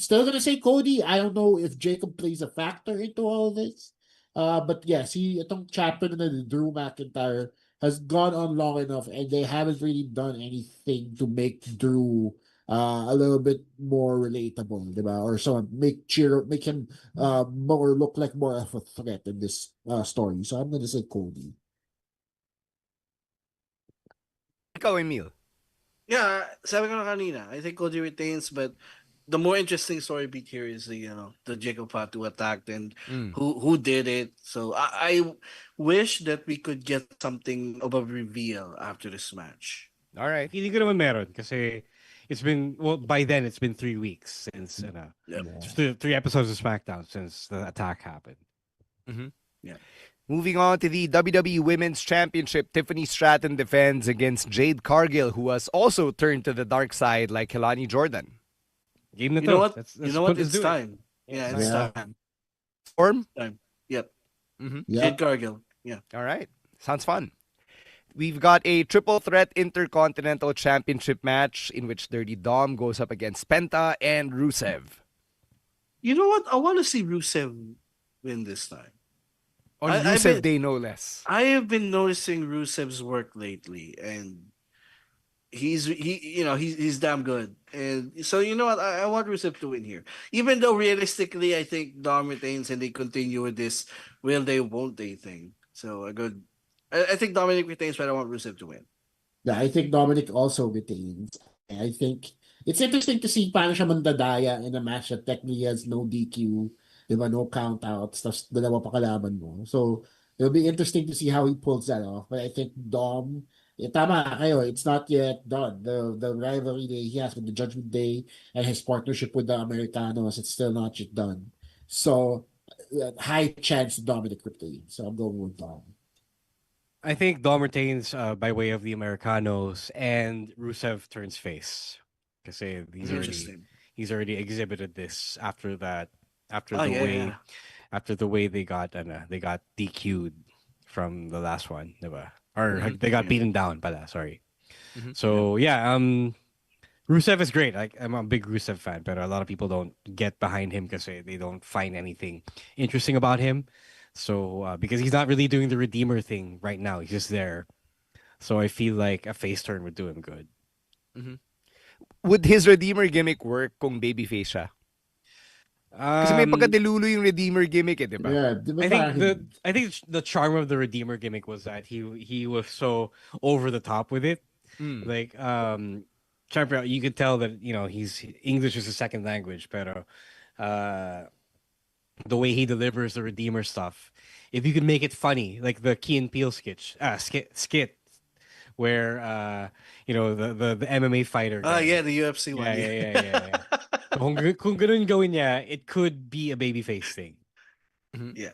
still gonna say Cody. I don't know if Jacob plays a factor into all this. But yes, itong chapter na Drew McIntyre has gone on long enough, and they haven't really done anything to make Drew a little bit more relatable, diba? Or so make him more look like more of a threat in this story. So I'm gonna say Cody. Ikaw, Emil. Yeah, sabi ko na kanina, I think Cody retains, but the more interesting story beat here is the Jacob Fatu attack and who did it. So I wish that we could get something of a reveal after this match. All right. Hindi ko naman meron kasi it's been by then it's been 3 weeks since three episodes of SmackDown since the attack happened. Yeah. Moving on to the WWE Women's Championship, Tiffany Stratton defends against Jade Cargill, who has also turned to the dark side like Kelani Jordan. You know what? It's time. Yeah, it's time. Form? Time. Yep. Yep. Jade Cargill. Yeah. All right. Sounds fun. We've got a triple threat intercontinental championship match in which Dirty Dom goes up against Penta and Rusev. You know what? I want to see Rusev win this time. On Rusev Day, no less. I have been noticing Rusev's work lately, and he's damn good. And so you know what? I want Rusev to win here. Even though realistically, I think Dom retains and they continue with this will they, won't they thing. So I think Dominic retains, but I want Rusev to win. Yeah, I think Dominic also retains. I think it's interesting to see paano siya mandadaya in a match that technically has no DQ, diba, no countouts, tapos dalawa pa kalaban mo. So, it'll be interesting to see how he pulls that off. But I think Dom, tama kayo, it's not yet done. The rivalry that he has with the Judgment Day and his partnership with the Americanos, it's still not yet done. So, high chance Dominic retains. So, I'm going with Dom. I think Dom retains by way of the Americanos, and Rusev turns face. Because he's already exhibited this after the way they got DQ'd from the last one, diba? Or they got beaten down by that. Sorry. So Rusev is great. I'm a big Rusev fan, but a lot of people don't get behind him because they don't find anything interesting about him. So because he's not really doing the Redeemer thing right now, he's just there. So I feel like a face turn would do him good. Would his Redeemer gimmick work kung babyface siya? Kasi may pagkadilulo yung Redeemer gimmick, diba? Yeah, I think the charm of the Redeemer gimmick was that he was so over the top with it. Like champion, you could tell that he's English is a second language, pero the way he delivers the Redeemer stuff, if you could make it funny, like the Key and Peele skit, where the MMA fighter. Yeah, the UFC one. Yeah. Kung ganun gawin niya, it could be a babyface thing. Yeah.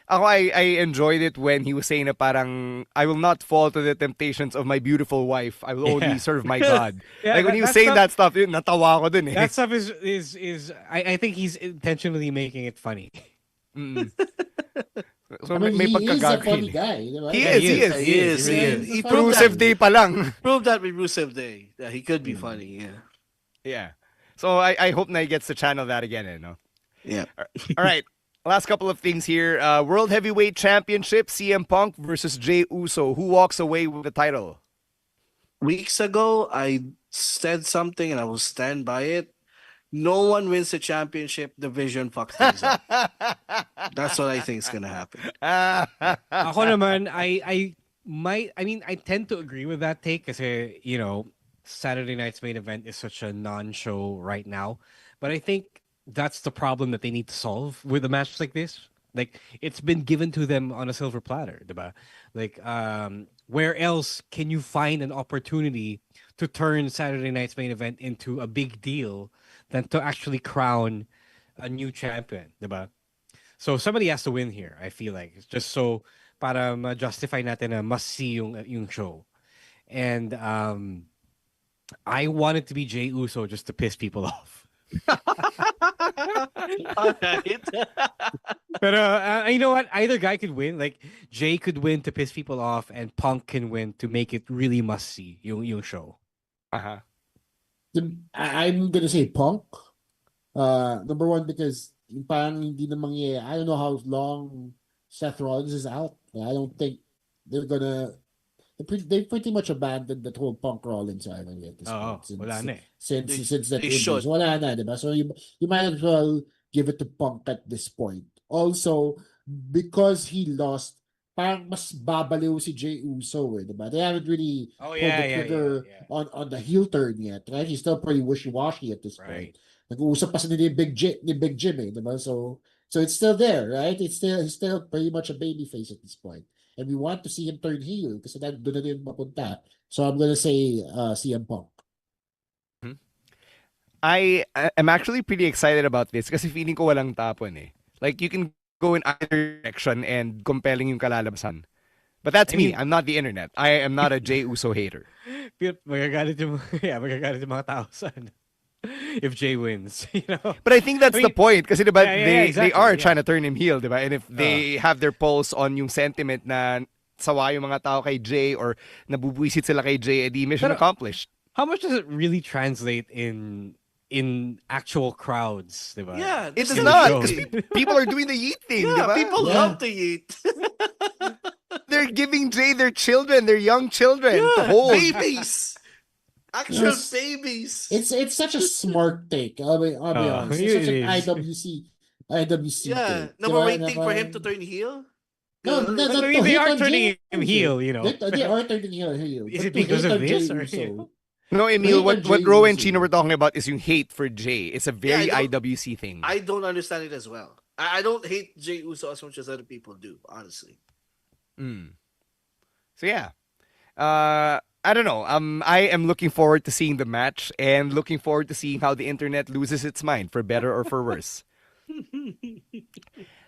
I enjoyed it when he was saying na parang, I will not fall to the temptations of my beautiful wife. I will only serve my God. Like when he was saying that stuff, natawa ko dun eh. That stuff is I think he's intentionally making it funny. So he is a funny guy. Right? He is. He proved Rusev Day pa lang. Proved that with Rusev Day. Yeah, he could be funny, yeah. Yeah. So I hope na he gets to channel that again, no? Yeah. All right. Last couple of things here. World Heavyweight Championship, CM Punk versus Jey Uso. Who walks away with the title? Weeks ago, I said something and I will stand by it. No one wins the championship. Division fucks things up. That's what I think is gonna happen. Ako naman, I tend to agree with that take kasi, Saturday night's main event is such a non-show right now. But I think that's the problem that they need to solve with a match like this. Like, it's been given to them on a silver platter, diba? Like, where else can you find an opportunity to turn Saturday night's main event into a big deal than to actually crown a new champion, diba? So somebody has to win here, I feel like. Just so para ma-justify natin na must-see yung show. And I want it to be Jey Uso just to piss people off. Alright. But you know what? Either guy could win. Like, Jay could win to piss people off, and Punk can win to make it really must-see yung show. I'm gonna say Punk. Number one, because parang hindi na I don't know how long Seth Rollins is out. I don't think they're gonna. They pretty much abandoned that whole Punk Rollins rivalry at this point. Wala na eh. Since that they should. Wala na, diba? So you might as well give it to Punk at this point. Also, because he lost, parang mas babaliw si Jey Uso eh, diba? They haven't really pulled the trigger on the heel turn yet, right? He's still pretty wishy-washy at this point. Nag-uusap pa sa ni Big Jim eh, diba? So it's still there, right? He's still pretty much a babyface at this point. And we want to see him turn heel kasi doon na din mapunta. So I'm gonna say CM Punk. I'm actually pretty excited about this kasi feeling ko walang tapon eh. Like you can go in either direction and compelling yung kalalabasan. But that's me. I'm not the internet. I am not a Jey Uso hater. Magagalit yung mga tao sa if Jay wins, you know. But I think that's the point kasi diba exactly, they are trying to turn him heel, diba? And if they have their pulse on yung sentiment na sawa yung mga tao kay Jay or nabubwisit sila kay Jay, edi mission accomplished. How much does it really translate in actual crowds, diba? Yeah, it does not because people are doing the yeet thing, yeah, diba? People love to yeet. They're giving Jay their children, their young children to hold. Babies. Actual babies. It's such a smart take. I'll be honest. It's such an IWC yeah, take. no, we're waiting for him to turn heel. No, they are turning him heel, you know. They are turning heel. Is it because of this or No, Emil, what Ro and Chino were talking about is yung hate for Jay. It's a very IWC thing. I don't understand it as well. I don't hate Jey Uso as much as other people do, honestly. So yeah. I don't know. I am looking forward to seeing the match and looking forward to seeing how the internet loses its mind, for better or for worse.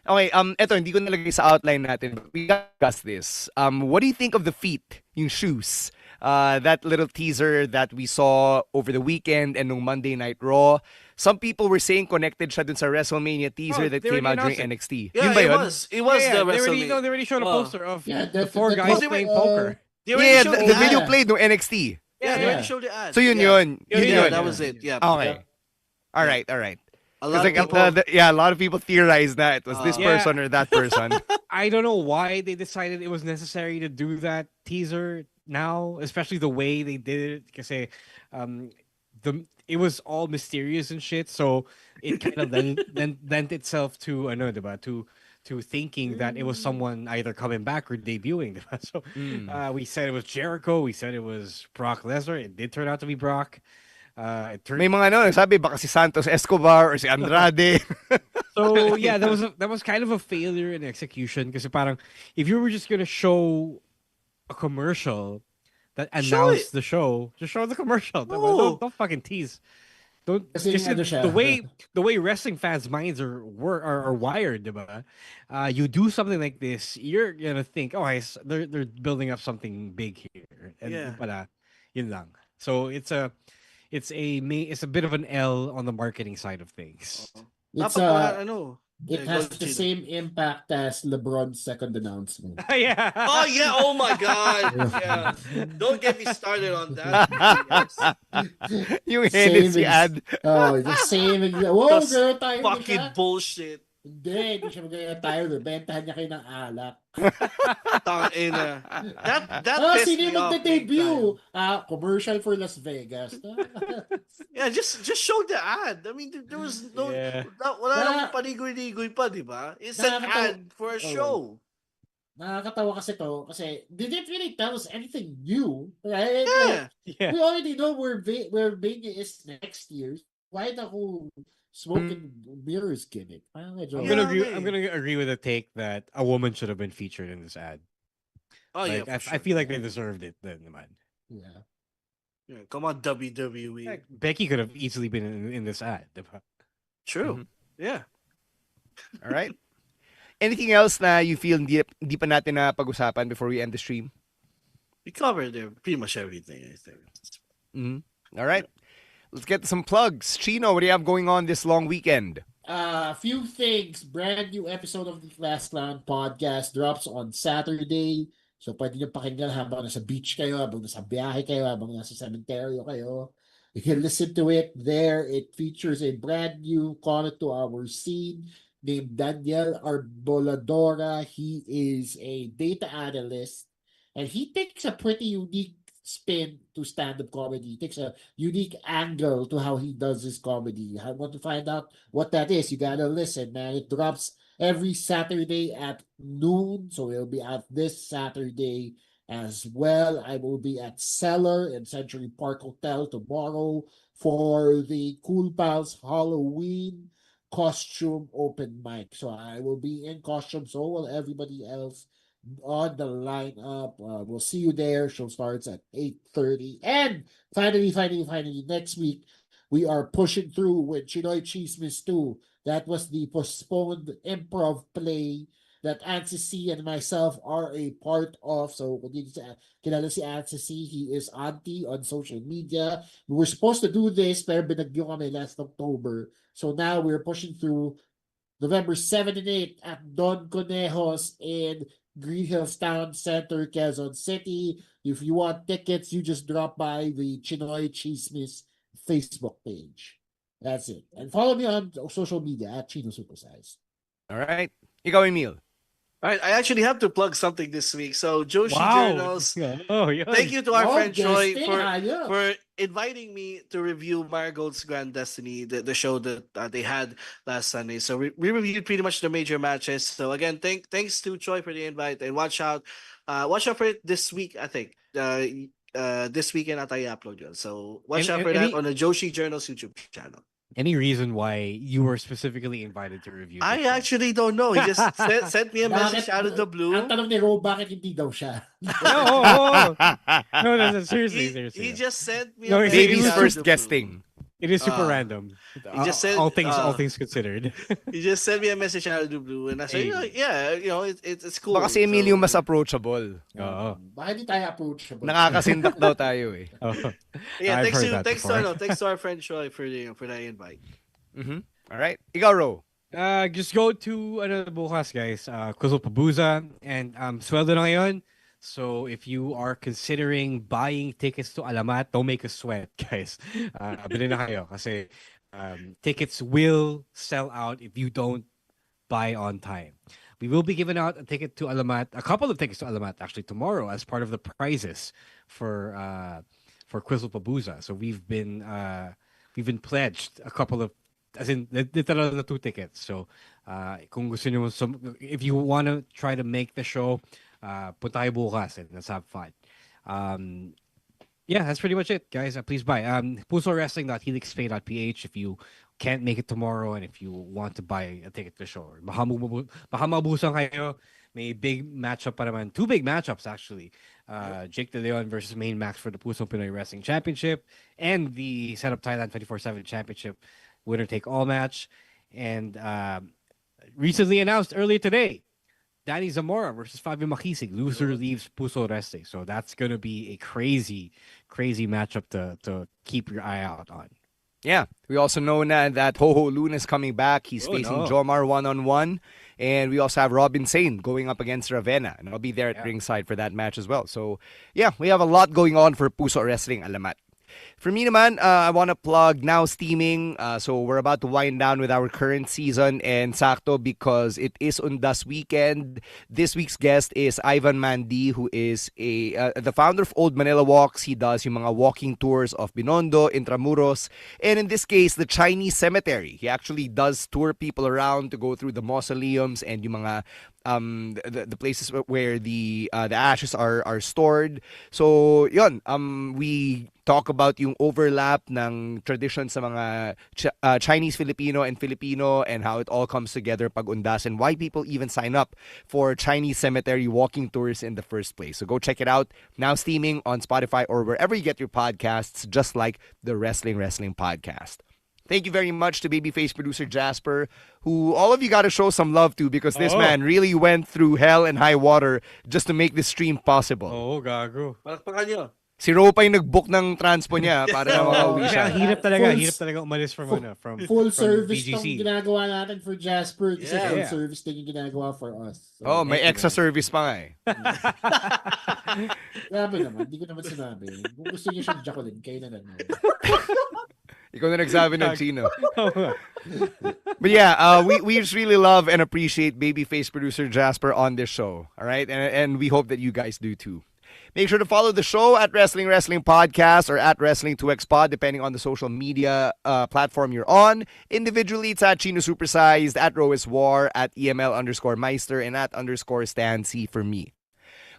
Okay, eto, hindi ko nalagay sa outline natin. We discuss this. What do you think of the feet, yung shoes? That little teaser that we saw over the weekend and on Monday Night Raw. Some people were saying connected siya dun sa WrestleMania teaser that came out during NXT. Yeah, yun ba yun? It was the WrestleMania. They already showed a poster of the four guys playing poker. Yeah, the video played no NXT. Yeah, they already showed the ad. So yun yun. That was it. Yeah. Okay. All right. A lot of people theorized that it was this person or that person. I don't know why they decided it was necessary to do that teaser now, especially the way they did it. Because it was all mysterious and shit, so it kind of lent itself to to thinking that it was someone either coming back or debuting. So we said it was Jericho, we said it was Brock Lesnar. It did turn out to be Brock. May mga sabi baka si Santos Escobar or si Andrade. So yeah, that was kind of a failure in execution because parang if you were just gonna show a commercial that announced the show, just show the commercial. Don't fucking tease. Don't just the way wrestling fans' minds are wired, diba? You do something like this, you're gonna think, they're building up something big here, and yun lang. So it's a bit of an L on the marketing side of things. It has the same impact as LeBron's second announcement. Yeah. Oh yeah. Oh my God. Yeah. Don't get me started on that. Yung Hennessy ad. Oh, the same. Whoa, girl, tayo fucking bullshit. Hindi siya magiging tayo. Bentahan niya kayo ng alak. That pissed me off. Debut. Commercial for Las Vegas. Yeah, just show the ad. I mean, there was no wala nang panigoy-ligoy pa, di ba? It's an ad for a show. Nakakatawa kasi they didn't really tell us anything new, right? Yeah. We already know where Mania is next year. Why the whole smoke and mirrors gimmick? I'm gonna agree with the take that a woman should have been featured in this ad. I feel like they deserved it then, man. Yeah, come on, WWE. Like, Becky could have easily been in this ad. True. Yeah. All right. Anything else na you feel hindi pa natin na pag-usapan before we end the stream? We covered pretty much everything, I think. All right. Let's get to some plugs. Chino, what do you have going on this long weekend? A few things. Brand new episode of the Last Clown podcast drops on Saturday. So pwede nyo pakinggan habang nasa beach kayo, habang nasa biyahe kayo, habang nasa cementerio kayo. You can listen to it there. It features a brand new caller to our scene named Daniel Arboladora. He is a data analyst and he takes a pretty unique spin to stand-up comedy. He takes a unique angle to how he does his comedy. I want to find out what that is. You gotta listen, man. It drops every Saturday at noon, so it'll be out this Saturday as well. I will be at Cellar in Century Park Hotel tomorrow for the Cool Pals Halloween costume open mic. So I will be in costume, so will everybody else on the lineup. We'll see you there. Show starts at 8:30. And finally, next week, we are pushing through with Chinoy Chismis 2. That was the postponed improv play that Ansi C and myself are a part of. So kung hindi kilala si Ansi C, he is auntie on social media. We were supposed to do this pero binagyo kami last October. So now we're pushing through November 7 and 8 at Don Conejos in Green Hills Town Center, Quezon City. If you want tickets, you just drop by the Chinoy Chismis Facebook page. That's it. And follow me on social media at Chino Supersize. All right. Ikaw, Emil. All right, I actually have to plug something this week. So Joshi Journals, thank you to our friend Troy for inviting me to review Marigold's Grand Destiny, the show that they had last Sunday. So we reviewed pretty much the major matches. So again, thanks to Troy for the invite, and watch out for it this week. I think this weekend at I upload yun. So watch out for that on the Joshi Journals YouTube channel. Any reason why you were specifically invited to review? I actually don't know. He just sent me a message out of the blue. Ang tanong ni Ro, bakit hindi daw siya? No, seriously. He just sent me a message. Baby's first guesting. It is super random. He just said, all things considered. He just sent me a message out of the blue, and I said, it's cool. Baka si Emil yung mas approachable. Baka hindi tayo approachable. Nakakasindak daw tayo eh. Yeah, thanks to our friend Troy for that invite. All right, ikaw, Ro. Just go to bukas, guys. Quizzel Pabuza, and sweldo na ngayon. So if you are considering buying tickets to Alamat, don't make us sweat, guys. Bilhin na kayo kasi tickets will sell out if you don't buy on time. We will be giving out a ticket to Alamat, a couple of tickets to Alamat actually tomorrow as part of the prizes for Quizzel Pabuza. So we've been pledged a couple of, as in literal na 2 tickets. So kung gusto niyo, if you want to try to make the show, punta kayo bukas and let's have fun. Yeah, that's pretty much it, guys. Please buy. PusoWrestling.helixpay.ph if you can't make it tomorrow and if you want to buy a ticket to the show. Baka mabusan kayo. May big matchup pa naman. 2 big matchups, actually. Jake De Leon versus Main Max for the Puso Pinoy Wrestling Championship and the Setup Thailand 24/7 Championship winner-take-all match. And recently announced earlier today, Danny Zamora versus Fabio Makisig. Loser leaves Puso Wrestling. So that's going to be a crazy, crazy matchup to keep your eye out on. Yeah. We also know now that Ho Ho Luna is coming back. He's facing Jomar one-on-one. And we also have Robin Sane going up against Ravenna. And I'll be there at ringside for that match as well. So, yeah, we have a lot going on for Puso Wrestling Alamat. For me naman, I want to plug Now Steaming. So we're about to wind down with our current season, and sakto because it is Undas weekend. This week's guest is Ivan Mandi, who is the founder of Old Manila Walks. He does yung mga walking tours of Binondo, Intramuros, and in this case, the Chinese Cemetery. He actually does tour people around to go through the mausoleums and yung mga the places where the ashes are stored. So yun, we talk about yung overlap ng tradition sa mga Chinese Filipino and Filipino and how it all comes together pag undas and why people even sign up for Chinese Cemetery walking tours in the first place. So go check it out. Now Steaming on Spotify or wherever you get your podcasts, just like the Wrestling Podcast. Thank you very much to Babyface producer Jasper, who all of you got to show some love to because this man really went through hell and high water just to make this stream possible. Gago. Palakpakan nyo. Si Ro pa yung nag-book ng transpo niya para makauwi siya. Hirap talaga umalis from full service BGC. tong ginagawa natin for Jasper kasi full service din yung ginagawa for us. So, may extra service pa nga eh. Grabe naman, hindi ko naman sinabi. Kung gusto niyo siyang Jacqueline, kayo na lang. Ikaw na nagsabi ng Chino. But yeah, we just really love and appreciate Babyface producer Jasper on this show. All right? And we hope that you guys do too. Make sure to follow the show at Wrestling Podcast or at Wrestling2XPod, depending on the social media platform you're on. Individually, it's at Chino Supersized, at Rois War, at EML_Meister, and at _Stan C for me.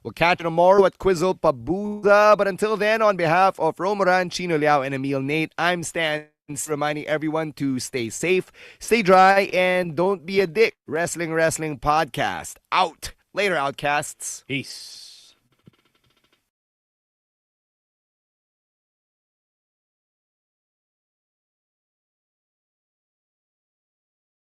We'll catch you tomorrow at Quizzel Pabuza. But until then, on behalf of Romoran, Chino Liao, and Emil Nate, I'm Stan, reminding everyone to stay safe, stay dry, and don't be a dick. Wrestling Podcast. Out. Later, Outcasts. Peace.